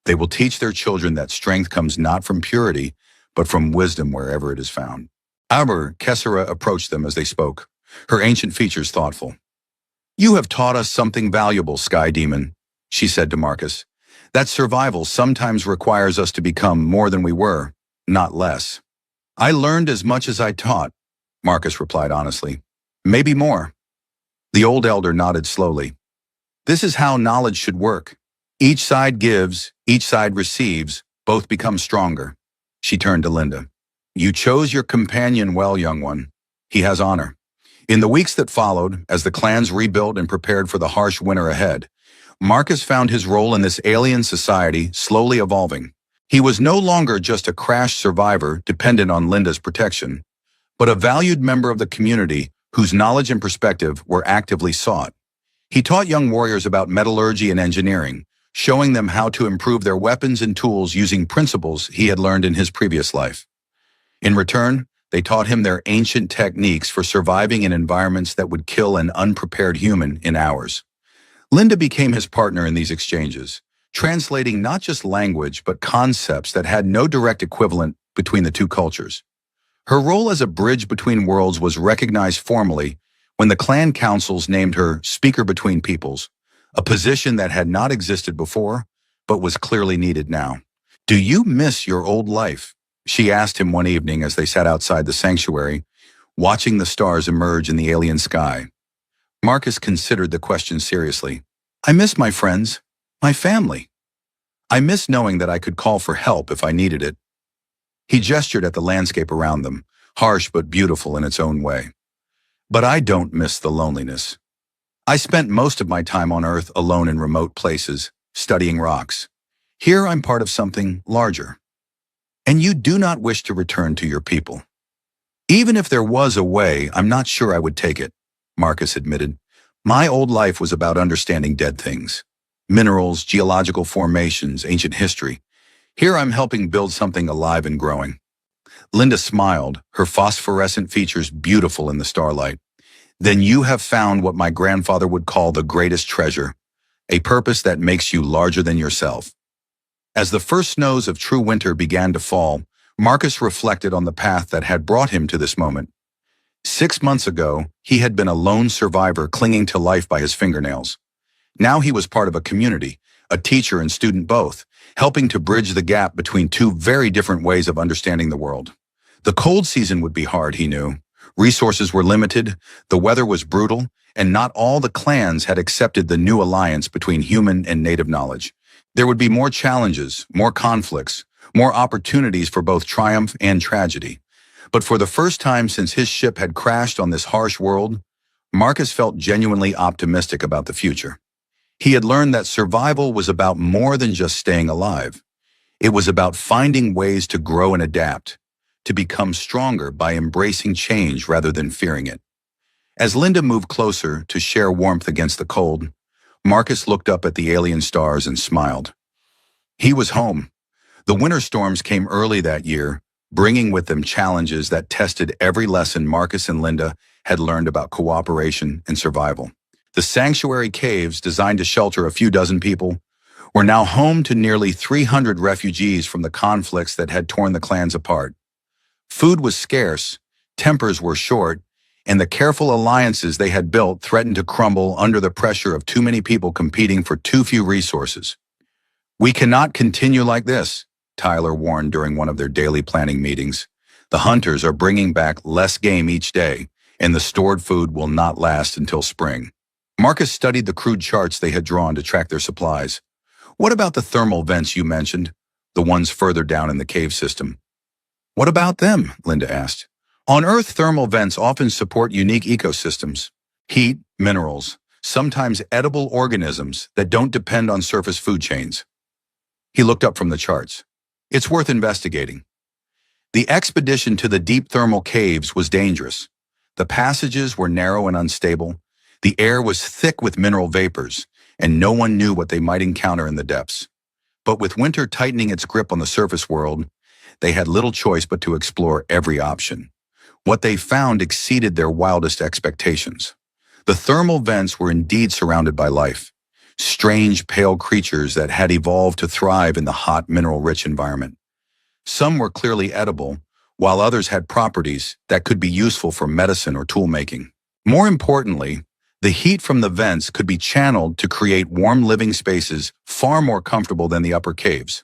They will teach their children that strength comes not from purity, but from wisdom wherever it is found." Kesara approached them as they spoke, her ancient features thoughtful. "You have taught us something valuable, Sky Demon," she said to Marcus. "That survival sometimes requires us to become more than we were, not less." "I learned as much as I taught," Marcus replied honestly. "Maybe more." The old elder nodded slowly. "This is how knowledge should work. Each side gives, each side receives, both become stronger." She turned to Linda. "You chose your companion well, young one. He has honor." In the weeks that followed, as the clans rebuilt and prepared for the harsh winter ahead, Marcus found his role in this alien society slowly evolving. He was no longer just a crash survivor dependent on Linda's protection, but a valued member of the community whose knowledge and perspective were actively sought. He taught young warriors about metallurgy and engineering, showing them how to improve their weapons and tools using principles he had learned in his previous life. In return, they taught him their ancient techniques for surviving in environments that would kill an unprepared human in hours. Linda became his partner in these exchanges, translating not just language but concepts that had no direct equivalent between the two cultures. Her role as a bridge between worlds was recognized formally when the clan councils named her Speaker Between Peoples, a position that had not existed before, but was clearly needed now. "Do you miss your old life?" she asked him one evening as they sat outside the sanctuary, watching the stars emerge in the alien sky. Marcus considered the question seriously. "I miss my friends, my family. I miss knowing that I could call for help if I needed it." He gestured at the landscape around them, harsh but beautiful in its own way. "But I don't miss the loneliness. I spent most of my time on Earth alone in remote places, studying rocks. Here I'm part of something larger." and you do not wish to return to your people. Even if there was a way, I'm not sure I would take it, Marcus admitted. My old life was about understanding dead things. Minerals, geological formations, ancient history. Here I'm helping build something alive and growing. Linda smiled, her phosphorescent features beautiful in the starlight. Then you have found what my grandfather would call the greatest treasure, a purpose that makes you larger than yourself. As the first snows of true winter began to fall, Marcus reflected on the path that had brought him to this moment. 6 months ago, he had been a lone survivor clinging to life by his fingernails. Now he was part of a community, a teacher and student both, helping to bridge the gap between two very different ways of understanding the world. The cold season would be hard, he knew. Resources were limited, the weather was brutal, and not all the clans had accepted the new alliance between human and native knowledge. There would be more challenges, more conflicts, more opportunities for both triumph and tragedy. But for the first time since his ship had crashed on this harsh world, Marcus felt genuinely optimistic about the future. He had learned that survival was about more than just staying alive. It was about finding ways to grow and adapt, to become stronger by embracing change rather than fearing it. As Linda moved closer to share warmth against the cold, Marcus looked up at the alien stars and smiled. He was home. The winter storms came early that year, bringing with them challenges that tested every lesson Marcus and Linda had learned about cooperation and survival. The sanctuary caves, designed to shelter a few dozen people, were now home to nearly 300 refugees from the conflicts that had torn the clans apart. Food was scarce, tempers were short, and the careful alliances they had built threatened to crumble under the pressure of too many people competing for too few resources. "We cannot continue like this," Tyler warned during one of their daily planning meetings. "The hunters are bringing back less game each day, and the stored food will not last until spring." Marcus studied the crude charts they had drawn to track their supplies. "What about the thermal vents you mentioned, the ones further down in the cave system?" "What about them?" Linda asked. "On Earth, thermal vents often support unique ecosystems. Heat, minerals, sometimes edible organisms that don't depend on surface food chains." He looked up from the charts. "It's worth investigating." The expedition to the deep thermal caves was dangerous. The passages were narrow and unstable. The air was thick with mineral vapors, and no one knew what they might encounter in the depths. But with winter tightening its grip on the surface world, they had little choice but to explore every option. What they found exceeded their wildest expectations. The thermal vents were indeed surrounded by life, strange, pale creatures that had evolved to thrive in the hot, mineral-rich environment. Some were clearly edible, while others had properties that could be useful for medicine or tool-making. More importantly, the heat from the vents could be channeled to create warm living spaces far more comfortable than the upper caves.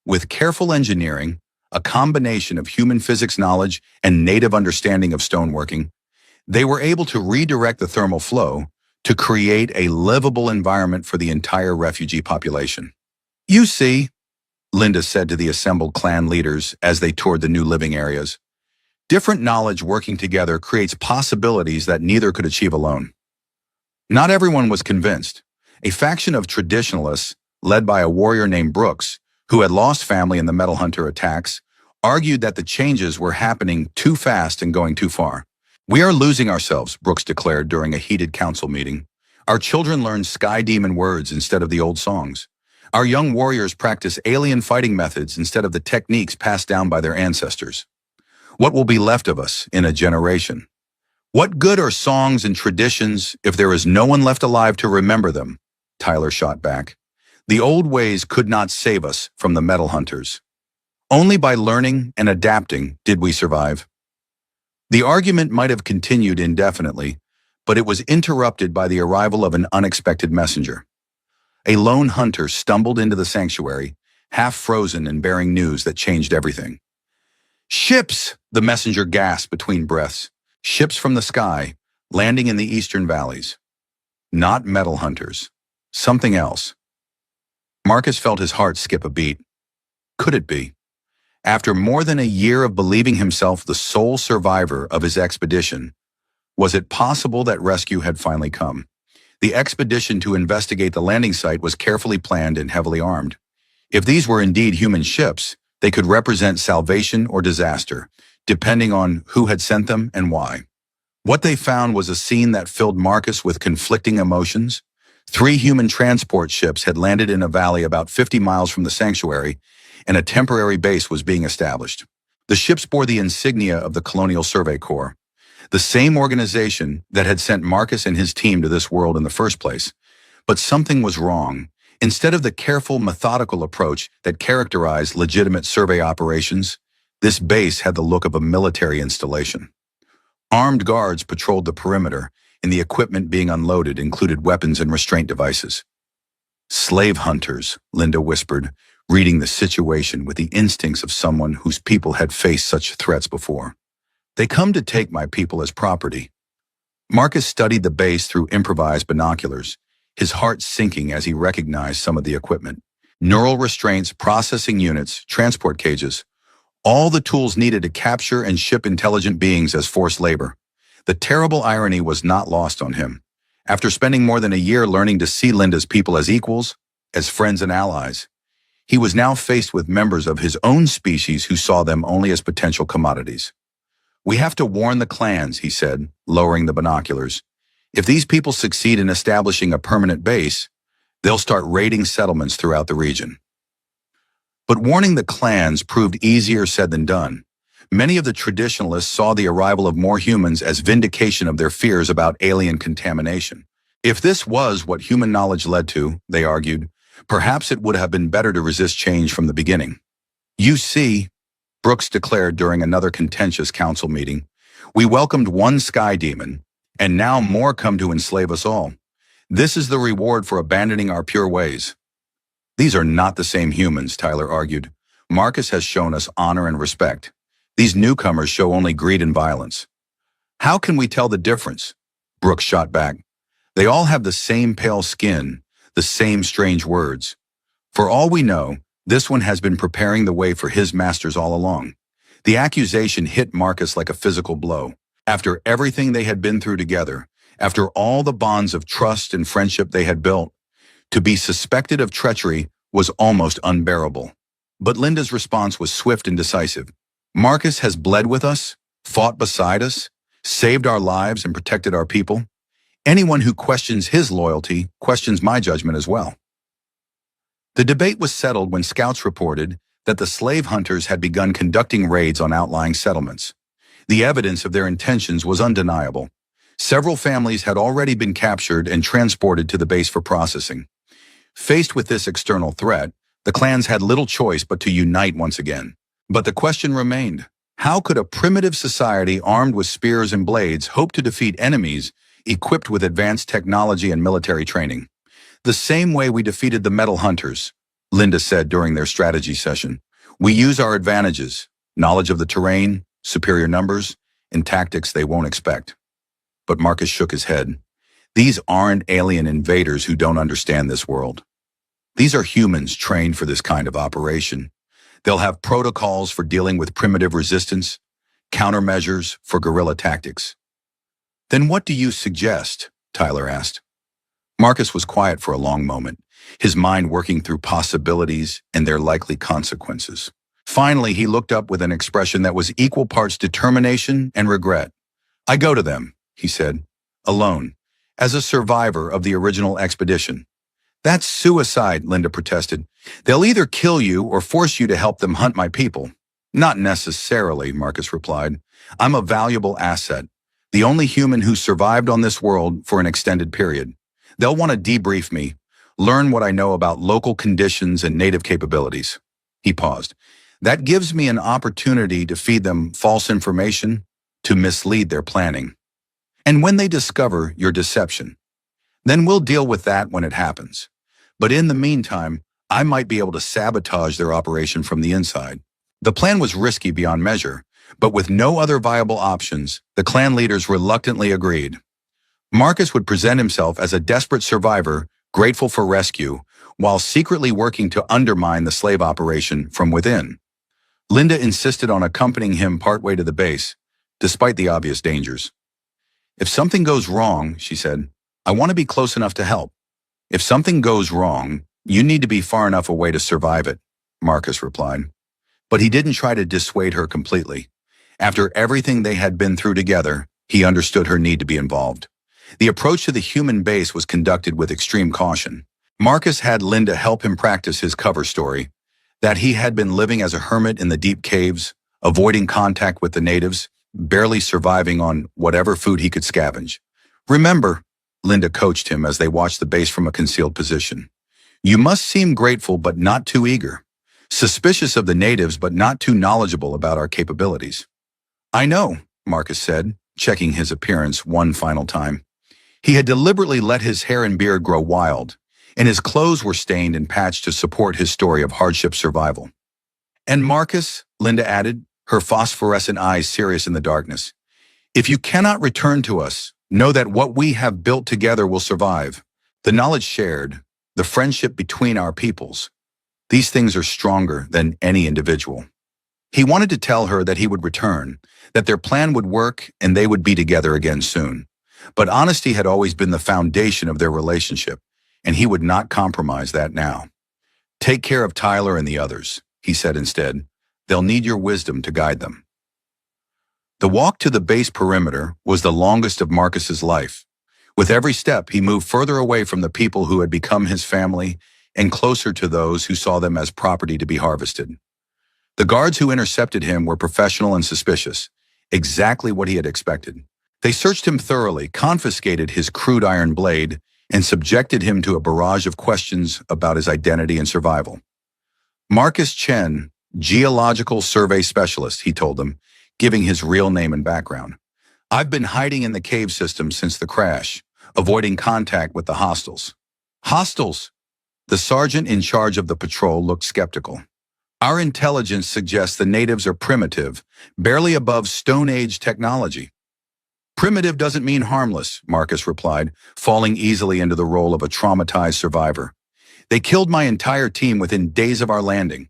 With careful engineering, a combination of human physics knowledge and native understanding of stoneworking, they were able to redirect the thermal flow to create a livable environment for the entire refugee population. "You see," Linda said to the assembled clan leaders as they toured the new living areas, "different knowledge working together creates possibilities that neither could achieve alone." Not everyone was convinced. A faction of traditionalists, led by a warrior named Brooks, who had lost family in the Metal Hunter attacks, argued that the changes were happening too fast and going too far. "We are losing ourselves," Brooks declared during a heated council meeting. "Our children learn sky demon words instead of the old songs. Our young warriors practice alien fighting methods instead of the techniques passed down by their ancestors. What will be left of us in a generation? What good are songs and traditions if there is no one left alive to remember them?" Tyler shot back. "The old ways could not save us from the Metal Hunters. Only by learning and adapting did we survive." The argument might have continued indefinitely, but it was interrupted by the arrival of an unexpected messenger. A lone hunter stumbled into the sanctuary, half frozen and bearing news that changed everything. "Ships!" the messenger gasped between breaths. "Ships from the sky, landing in the eastern valleys." Not Metal Hunters. Something else. Marcus felt his heart skip a beat. Could it be? After more than a year of believing himself the sole survivor of his expedition, was it possible that rescue had finally come? The expedition to investigate the landing site was carefully planned and heavily armed. If these were indeed human ships, They could represent salvation or disaster, depending on who had sent them and why. What they found was a scene that filled Marcus with conflicting emotions. 3 human transport ships had landed in a valley about 50 miles from the sanctuary, and a temporary base was being established. The ships bore the insignia of the Colonial Survey Corps, the same organization that had sent Marcus and his team to this world in the first place. But something was wrong. Instead of the careful, methodical approach that characterized legitimate survey operations, this base had the look of a military installation. Armed guards patrolled the perimeter, and the equipment being unloaded included weapons and restraint devices. "Slave hunters," Linda whispered, reading the situation with the instincts of someone whose people had faced such threats before. "They come to take my people as property." Marcus studied the base through improvised binoculars, his heart sinking as he recognized some of the equipment. Neural restraints, processing units, transport cages, all the tools needed to capture and ship intelligent beings as forced labor. The terrible irony was not lost on him. After spending more than a year learning to see Linda's people as equals, as friends and allies, he was now faced with members of his own species who saw them only as potential commodities. "We have to warn the clans," he said, lowering the binoculars. "If these people succeed in establishing a permanent base, they'll start raiding settlements throughout the region." But warning the clans proved easier said than done. Many of the traditionalists saw the arrival of more humans as vindication of their fears about alien contamination. If this was what human knowledge led to, they argued, perhaps it would have been better to resist change from the beginning. "You see," Brooks declared during another contentious council meeting, "we welcomed one sky demon, and now more come to enslave us all. This is the reward for abandoning our pure ways." "These are not the same humans," Tyler argued. "Marcus has shown us honor and respect. These newcomers show only greed and violence." "How can we tell the difference?" Brooks shot back. "They all have the same pale skin, the same strange words. For all we know, this one has been preparing the way for his masters all along." The accusation hit Marcus like a physical blow. After everything they had been through together, after all the bonds of trust and friendship they had built, to be suspected of treachery was almost unbearable. But Linda's response was swift and decisive. "Marcus has bled with us, fought beside us, saved our lives and protected our people. Anyone who questions his loyalty questions my judgment as well." The debate was settled when scouts reported that the slave hunters had begun conducting raids on outlying settlements. The evidence of their intentions was undeniable. Several families had already been captured and transported to the base for processing. Faced with this external threat, the clans had little choice but to unite once again. But the question remained, how could a primitive society armed with spears and blades hope to defeat enemies equipped with advanced technology and military training? "The same way we defeated the metal hunters," Linda said during their strategy session. "We use our advantages, knowledge of the terrain, superior numbers, and tactics they won't expect." But Marcus shook his head. "These aren't alien invaders who don't understand this world. These are humans trained for this kind of operation. They'll have protocols for dealing with primitive resistance, countermeasures for guerrilla tactics." "Then what do you suggest?" Tyler asked. Marcus was quiet for a long moment, his mind working through possibilities and their likely consequences. Finally, he looked up with an expression that was equal parts determination and regret. "I go to them," he said, "alone, as a survivor of the original expedition." "That's suicide," Linda protested. "They'll either kill you or force you to help them hunt my people." "Not necessarily," Marcus replied. "I'm a valuable asset, the only human who survived on this world for an extended period. They'll want to debrief me, learn what I know about local conditions and native capabilities." He paused. "That gives me an opportunity to feed them false information, to mislead their planning. And when they discover your deception, then we'll deal with that when it happens. But in the meantime, I might be able to sabotage their operation from the inside." The plan was risky beyond measure, but with no other viable options, the clan leaders reluctantly agreed. Marcus would present himself as a desperate survivor, grateful for rescue, while secretly working to undermine the slave operation from within. Linda insisted on accompanying him partway to the base, despite the obvious dangers. "If something goes wrong," she said, "I want to be close enough to help." "If something goes wrong, you need to be far enough away to survive it," Marcus replied. But he didn't try to dissuade her completely. After everything they had been through together, he understood her need to be involved. The approach to the human base was conducted with extreme caution. Marcus had Linda help him practice his cover story, that he had been living as a hermit in the deep caves, avoiding contact with the natives, barely surviving on whatever food he could scavenge. Remember, Linda coached him as they watched the base from a concealed position. You must seem grateful but not too eager. Suspicious of the natives but not too knowledgeable about our capabilities. I know, Marcus said, checking his appearance one final time. He had deliberately let his hair and beard grow wild, and his clothes were stained and patched to support his story of hardship survival. And Marcus, Linda added, her phosphorescent eyes serious in the darkness, if you cannot return to us, know that what we have built together will survive. The knowledge shared, the friendship between our peoples. These things are stronger than any individual. He wanted to tell her that he would return, that their plan would work and they would be together again soon. But honesty had always been the foundation of their relationship, and he would not compromise that now. Take care of Tyler and the others, he said instead. They'll need your wisdom to guide them. The walk to the base perimeter was the longest of Marcus's life. With every step, he moved further away from the people who had become his family and closer to those who saw them as property to be harvested. The guards who intercepted him were professional and suspicious, exactly what he had expected. They searched him thoroughly, confiscated his crude iron blade, and subjected him to a barrage of questions about his identity and survival. Marcus Chen, geological survey specialist, he told them, giving his real name and background. I've been hiding in the cave system since the crash, avoiding contact with the hostiles. Hostiles? The sergeant in charge of the patrol looked skeptical. Our intelligence suggests the natives are primitive, barely above Stone Age technology. Primitive doesn't mean harmless, Marcus replied, falling easily into the role of a traumatized survivor. They killed my entire team within days of our landing.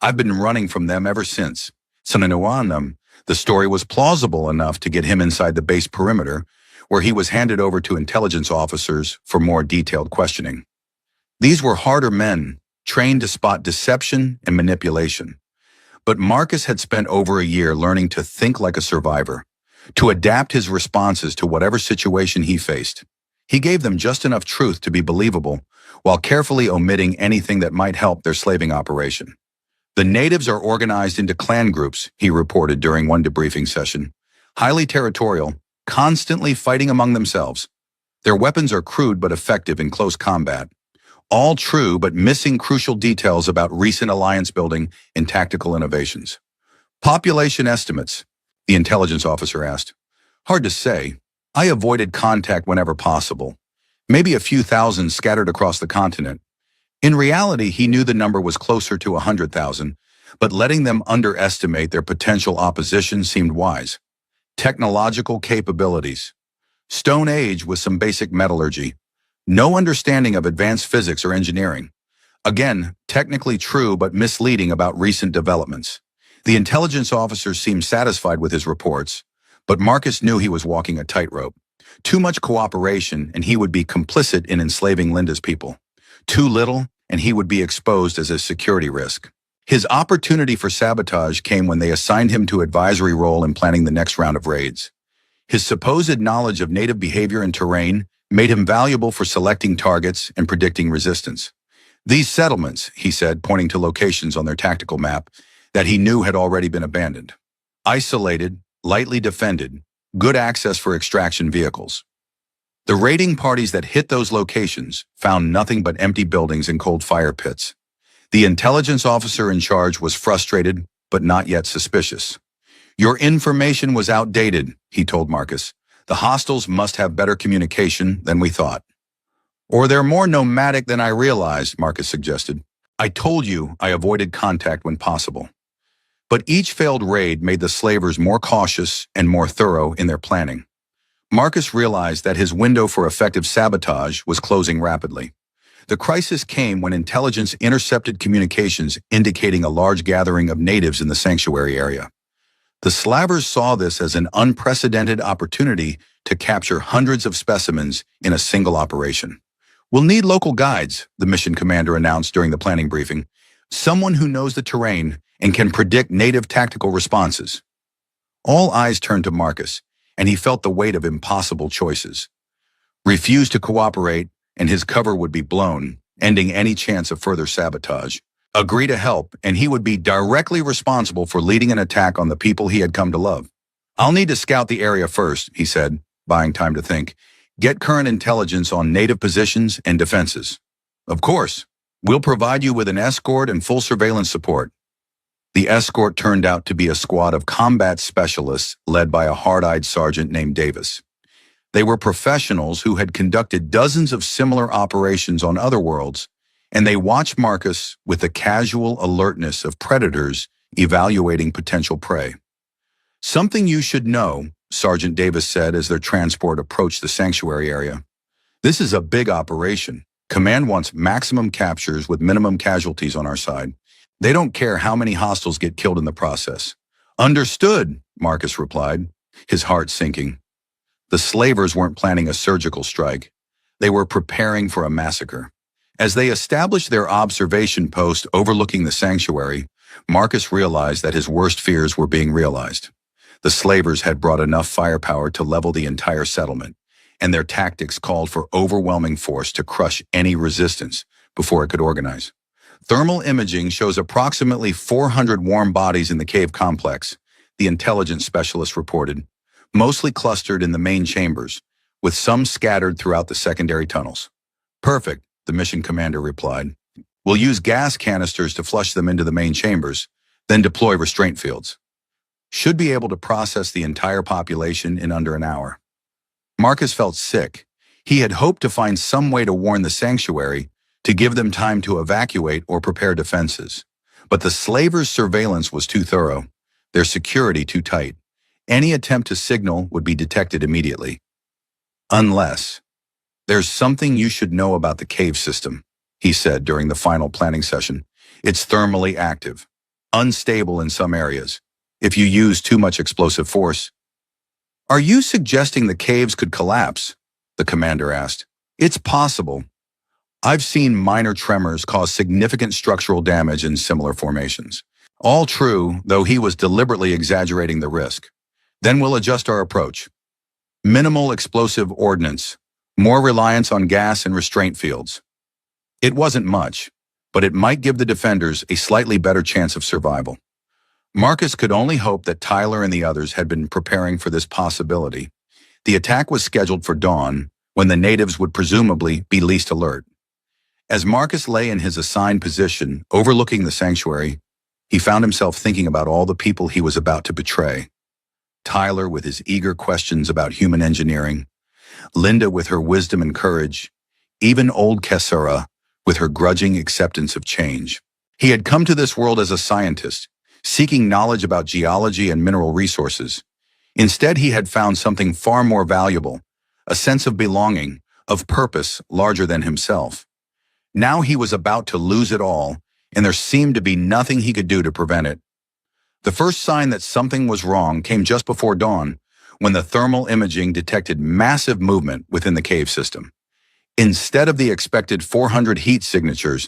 I've been running from them ever since. Them, the story was plausible enough to get him inside the base perimeter, where he was handed over to intelligence officers for more detailed questioning. These were harder men, trained to spot deception and manipulation. But Marcus had spent over a year learning to think like a survivor, to adapt his responses to whatever situation he faced. He gave them just enough truth to be believable, while carefully omitting anything that might help their slaving operation. The natives are organized into clan groups, he reported during one debriefing session, highly territorial, constantly fighting among themselves. Their weapons are crude but effective in close combat. All true, but missing crucial details about recent alliance building and tactical innovations. Population estimates, the intelligence officer asked. Hard to say. I avoided contact whenever possible. Maybe a few thousand scattered across the continent. In reality, he knew the number was closer to 100,000, but letting them underestimate their potential opposition seemed wise. Technological capabilities. Stone Age with some basic metallurgy. No understanding of advanced physics or engineering. Again, technically true but misleading about recent developments. The intelligence officer seemed satisfied with his reports, but Marcus knew he was walking a tightrope. Too much cooperation and he would be complicit in enslaving Linda's people. Too little and he would be exposed as a security risk. His opportunity for sabotage came when they assigned him to advisory role in planning the next round of raids. His supposed knowledge of native behavior and terrain made him valuable for selecting targets and predicting resistance. These settlements, he said, pointing to locations on their tactical map, that he knew had already been abandoned. Isolated, lightly defended, good access for extraction vehicles. The raiding parties that hit those locations found nothing but empty buildings and cold fire pits. The intelligence officer in charge was frustrated, but not yet suspicious. Your information was outdated, he told Marcus. The hostiles must have better communication than we thought. Or they're more nomadic than I realized, Marcus suggested. I told you I avoided contact when possible. But each failed raid made the slavers more cautious and more thorough in their planning. Marcus realized that his window for effective sabotage was closing rapidly. The crisis came when intelligence intercepted communications indicating a large gathering of natives in the sanctuary area. The slavers saw this as an unprecedented opportunity to capture hundreds of specimens in a single operation. We'll need local guides, the mission commander announced during the planning briefing, someone who knows the terrain and can predict native tactical responses. All eyes turned to Marcus, and he felt the weight of impossible choices. Refuse to cooperate, and his cover would be blown, ending any chance of further sabotage. Agree to help, and he would be directly responsible for leading an attack on the people he had come to love. I'll need to scout the area first, he said, buying time to think. Get current intelligence on native positions and defenses. Of course, we'll provide you with an escort and full surveillance support. The escort turned out to be a squad of combat specialists led by a hard-eyed sergeant named Davis. They were professionals who had conducted dozens of similar operations on other worlds, and they watched Marcus with the casual alertness of predators evaluating potential prey. Something you should know, Sergeant Davis said as their transport approached the sanctuary area. This is a big operation. Command wants maximum captures with minimum casualties on our side. They don't care how many hostiles get killed in the process. Understood, Marcus replied, his heart sinking. The slavers weren't planning a surgical strike. They were preparing for a massacre. As they established their observation post overlooking the sanctuary, Marcus realized that his worst fears were being realized. The slavers had brought enough firepower to level the entire settlement, and their tactics called for overwhelming force to crush any resistance before it could organize. Thermal imaging shows approximately 400 warm bodies in the cave complex, the intelligence specialist reported, mostly clustered in the main chambers, with some scattered throughout the secondary tunnels. Perfect, the mission commander replied. We'll use gas canisters to flush them into the main chambers, then deploy restraint fields. Should be able to process the entire population in under an hour. Marcus felt sick. He had hoped to find some way to warn the sanctuary, to give them time to evacuate or prepare defenses. But the slavers' surveillance was too thorough, their security too tight. Any attempt to signal would be detected immediately. Unless, there's something you should know about the cave system, he said during the final planning session. It's thermally active, unstable in some areas. If you use too much explosive force. Are you suggesting the caves could collapse? The commander asked. It's possible. I've seen minor tremors cause significant structural damage in similar formations. All true, though he was deliberately exaggerating the risk. Then we'll adjust our approach. Minimal explosive ordnance, more reliance on gas and restraint fields. It wasn't much, but it might give the defenders a slightly better chance of survival. Marcus could only hope that Tyler and the others had been preparing for this possibility. The attack was scheduled for dawn, when the natives would presumably be least alert. As Marcus lay in his assigned position, overlooking the sanctuary, he found himself thinking about all the people he was about to betray. Tyler with his eager questions about human engineering, Linda with her wisdom and courage, even old Kessera with her grudging acceptance of change. He had come to this world as a scientist, seeking knowledge about geology and mineral resources. Instead, he had found something far more valuable, a sense of belonging, of purpose larger than himself. Now he was about to lose it all, and there seemed to be nothing he could do to prevent it. The first sign that something was wrong came just before dawn, when the thermal imaging detected massive movement within the cave system. Instead of the expected 400 heat signatures,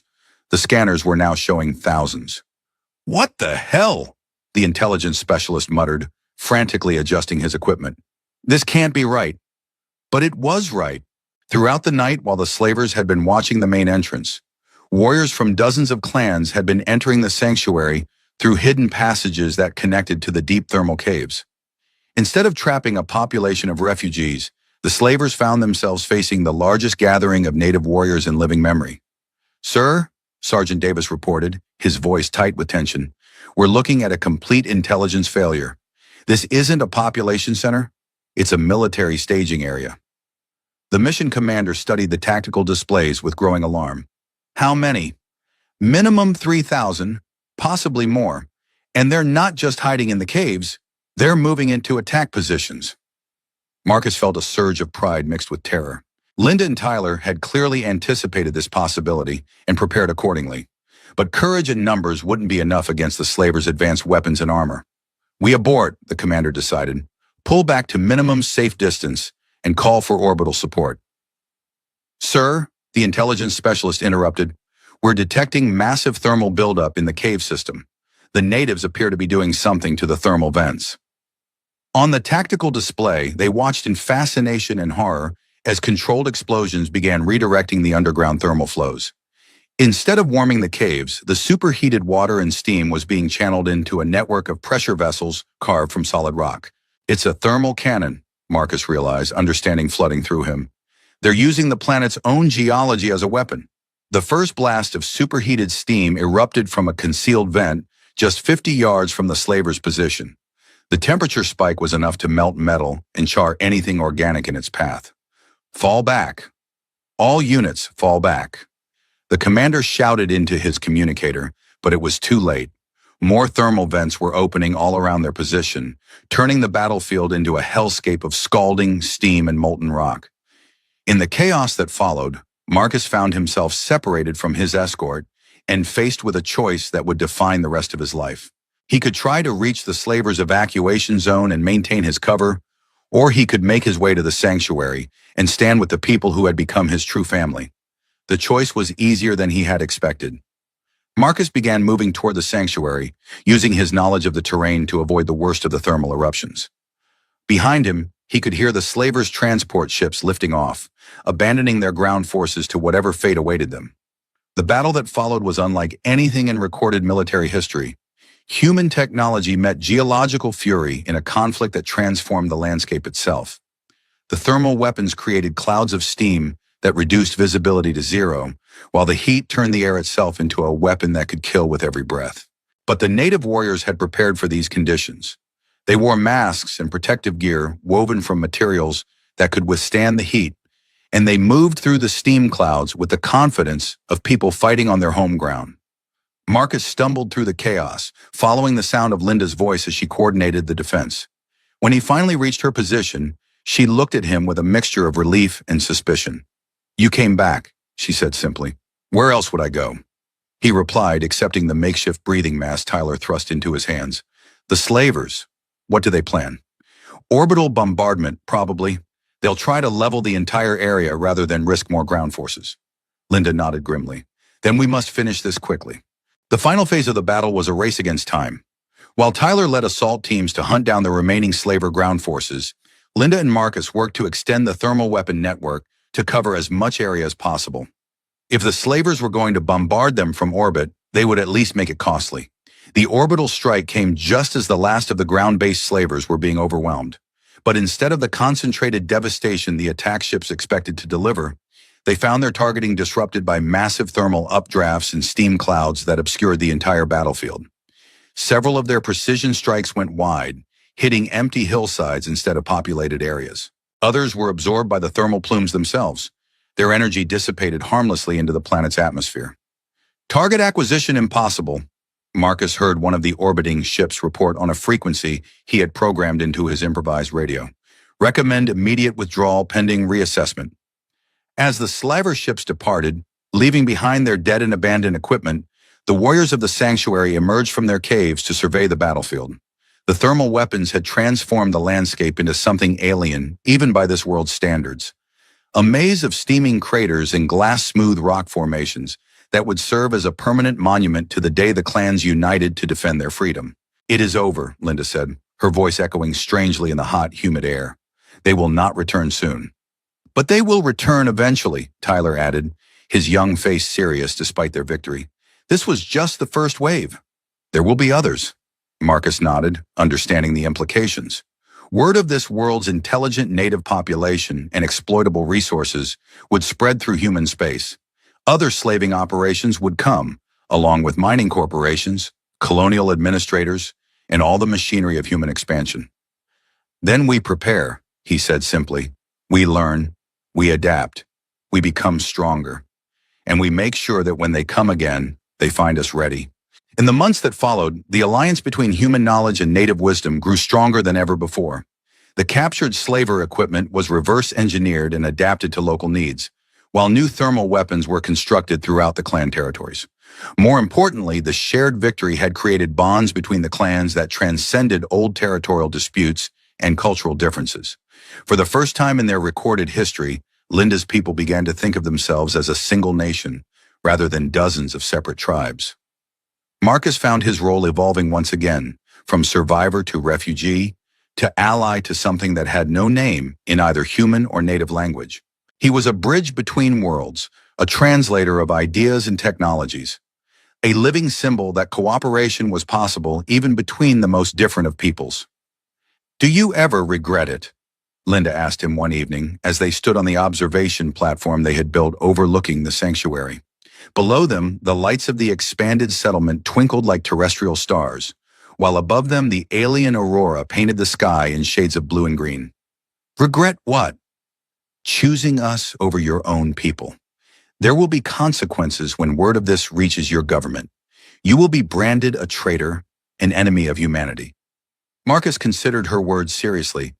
the scanners were now showing thousands. What the hell? The intelligence specialist muttered, frantically adjusting his equipment. This can't be right. But it was right. Throughout the night, while the slavers had been watching the main entrance, warriors from dozens of clans had been entering the sanctuary through hidden passages that connected to the deep thermal caves. Instead of trapping a population of refugees, the slavers found themselves facing the largest gathering of native warriors in living memory. Sir, Sergeant Davis reported, his voice tight with tension, we're looking at a complete intelligence failure. This isn't a population center, it's a military staging area. The mission commander studied the tactical displays with growing alarm. How many? Minimum 3,000, possibly more. And they're not just hiding in the caves, they're moving into attack positions. Marcus felt a surge of pride mixed with terror. Linda and Tyler had clearly anticipated this possibility and prepared accordingly. But courage and numbers wouldn't be enough against the slavers' advanced weapons and armor. We abort, the commander decided. Pull back to minimum safe distance and call for orbital support. Sir, the intelligence specialist interrupted, we're detecting massive thermal buildup in the cave system. The natives appear to be doing something to the thermal vents. On the tactical display, they watched in fascination and horror as controlled explosions began redirecting the underground thermal flows. Instead of warming the caves, the superheated water and steam was being channeled into a network of pressure vessels carved from solid rock. It's a thermal cannon, Marcus realized, understanding flooding through him. They're using the planet's own geology as a weapon. The first blast of superheated steam erupted from a concealed vent just 50 yards from the slaver's position. The temperature spike was enough to melt metal and char anything organic in its path. Fall back. All units, fall back. The commander shouted into his communicator, but it was too late. More thermal vents were opening all around their position, turning the battlefield into a hellscape of scalding steam and molten rock. In the chaos that followed, Marcus found himself separated from his escort and faced with a choice that would define the rest of his life. He could try to reach the slavers' evacuation zone and maintain his cover, or he could make his way to the sanctuary and stand with the people who had become his true family. The choice was easier than he had expected. Marcus began moving toward the sanctuary, using his knowledge of the terrain to avoid the worst of the thermal eruptions. Behind him, he could hear the slavers' transport ships lifting off, abandoning their ground forces to whatever fate awaited them. The battle that followed was unlike anything in recorded military history. Human technology met geological fury in a conflict that transformed the landscape itself. The thermal weapons created clouds of steam that reduced visibility to zero, while the heat turned the air itself into a weapon that could kill with every breath. But the native warriors had prepared for these conditions. They wore masks and protective gear woven from materials that could withstand the heat, and they moved through the steam clouds with the confidence of people fighting on their home ground. Marcus stumbled through the chaos, following the sound of Linda's voice as she coordinated the defense. When he finally reached her position, she looked at him with a mixture of relief and suspicion. "You came back," she said simply. "Where else would I go?" He replied, accepting the makeshift breathing mask Tyler thrust into his hands. "The slavers. What do they plan?" "Orbital bombardment, probably. They'll try to level the entire area rather than risk more ground forces." Linda nodded grimly. "Then we must finish this quickly." The final phase of the battle was a race against time. While Tyler led assault teams to hunt down the remaining slaver ground forces, Linda and Marcus worked to extend the thermal weapon network to cover as much area as possible. If the slavers were going to bombard them from orbit, they would at least make it costly. The orbital strike came just as the last of the ground-based slavers were being overwhelmed. But instead of the concentrated devastation the attack ships expected to deliver, they found their targeting disrupted by massive thermal updrafts and steam clouds that obscured the entire battlefield. Several of their precision strikes went wide, hitting empty hillsides instead of populated areas. Others were absorbed by the thermal plumes themselves. Their energy dissipated harmlessly into the planet's atmosphere. "Target acquisition impossible," Marcus heard one of the orbiting ships report on a frequency he had programmed into his improvised radio. "Recommend immediate withdrawal pending reassessment." As the slaver ships departed, leaving behind their dead and abandoned equipment, the warriors of the sanctuary emerged from their caves to survey the battlefield. The thermal weapons had transformed the landscape into something alien, even by this world's standards. A maze of steaming craters and glass-smooth rock formations that would serve as a permanent monument to the day the clans united to defend their freedom. "It is over," Linda said, her voice echoing strangely in the hot, humid air. "They will not return soon." "But they will return eventually," Tyler added, his young face serious despite their victory. "This was just the first wave. There will be others." Marcus nodded, understanding the implications. Word of this world's intelligent native population and exploitable resources would spread through human space. Other slaving operations would come, along with mining corporations, colonial administrators, and all the machinery of human expansion. "Then we prepare," he said simply. "We learn, we adapt, we become stronger, and we make sure that when they come again, they find us ready." In the months that followed, the alliance between human knowledge and native wisdom grew stronger than ever before. The captured slaver equipment was reverse-engineered and adapted to local needs, while new thermal weapons were constructed throughout the clan territories. More importantly, the shared victory had created bonds between the clans that transcended old territorial disputes and cultural differences. For the first time in their recorded history, Linda's people began to think of themselves as a single nation, rather than dozens of separate tribes. Marcus found his role evolving once again, from survivor to refugee, to ally to something that had no name in either human or native language. He was a bridge between worlds, a translator of ideas and technologies, a living symbol that cooperation was possible even between the most different of peoples. "Do you ever regret it?" Linda asked him one evening as they stood on the observation platform they had built overlooking the sanctuary. Below them, the lights of the expanded settlement twinkled like terrestrial stars, while above them the alien aurora painted the sky in shades of blue and green. "Regret what?" "Choosing us over your own people. There will be consequences when word of this reaches your government. You will be branded a traitor, an enemy of humanity." Marcus considered her words seriously.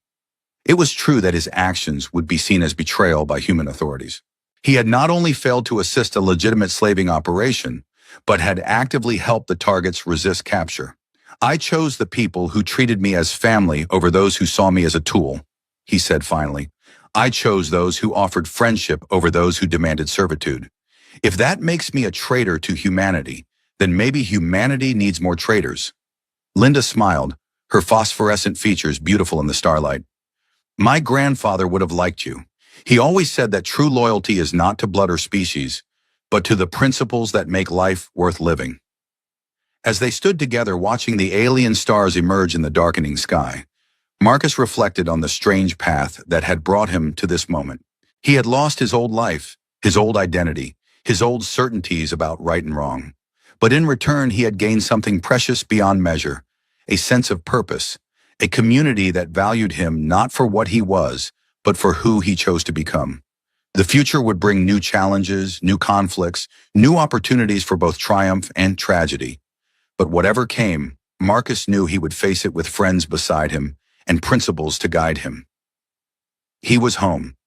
It was true that his actions would be seen as betrayal by human authorities. He had not only failed to assist a legitimate slaving operation, but had actively helped the targets resist capture. "I chose the people who treated me as family over those who saw me as a tool," he said finally. "I chose those who offered friendship over those who demanded servitude. If that makes me a traitor to humanity, then maybe humanity needs more traitors." Linda smiled, her phosphorescent features beautiful in the starlight. "My grandfather would have liked you. He always said that true loyalty is not to blood or species, but to the principles that make life worth living." As they stood together watching the alien stars emerge in the darkening sky, Marcus reflected on the strange path that had brought him to this moment. He had lost his old life, his old identity, his old certainties about right and wrong. But in return, he had gained something precious beyond measure, a sense of purpose, a community that valued him not for what he was, but for who he chose to become. The future would bring new challenges, new conflicts, new opportunities for both triumph and tragedy. But whatever came, Marcus knew he would face it with friends beside him and principles to guide him. He was home,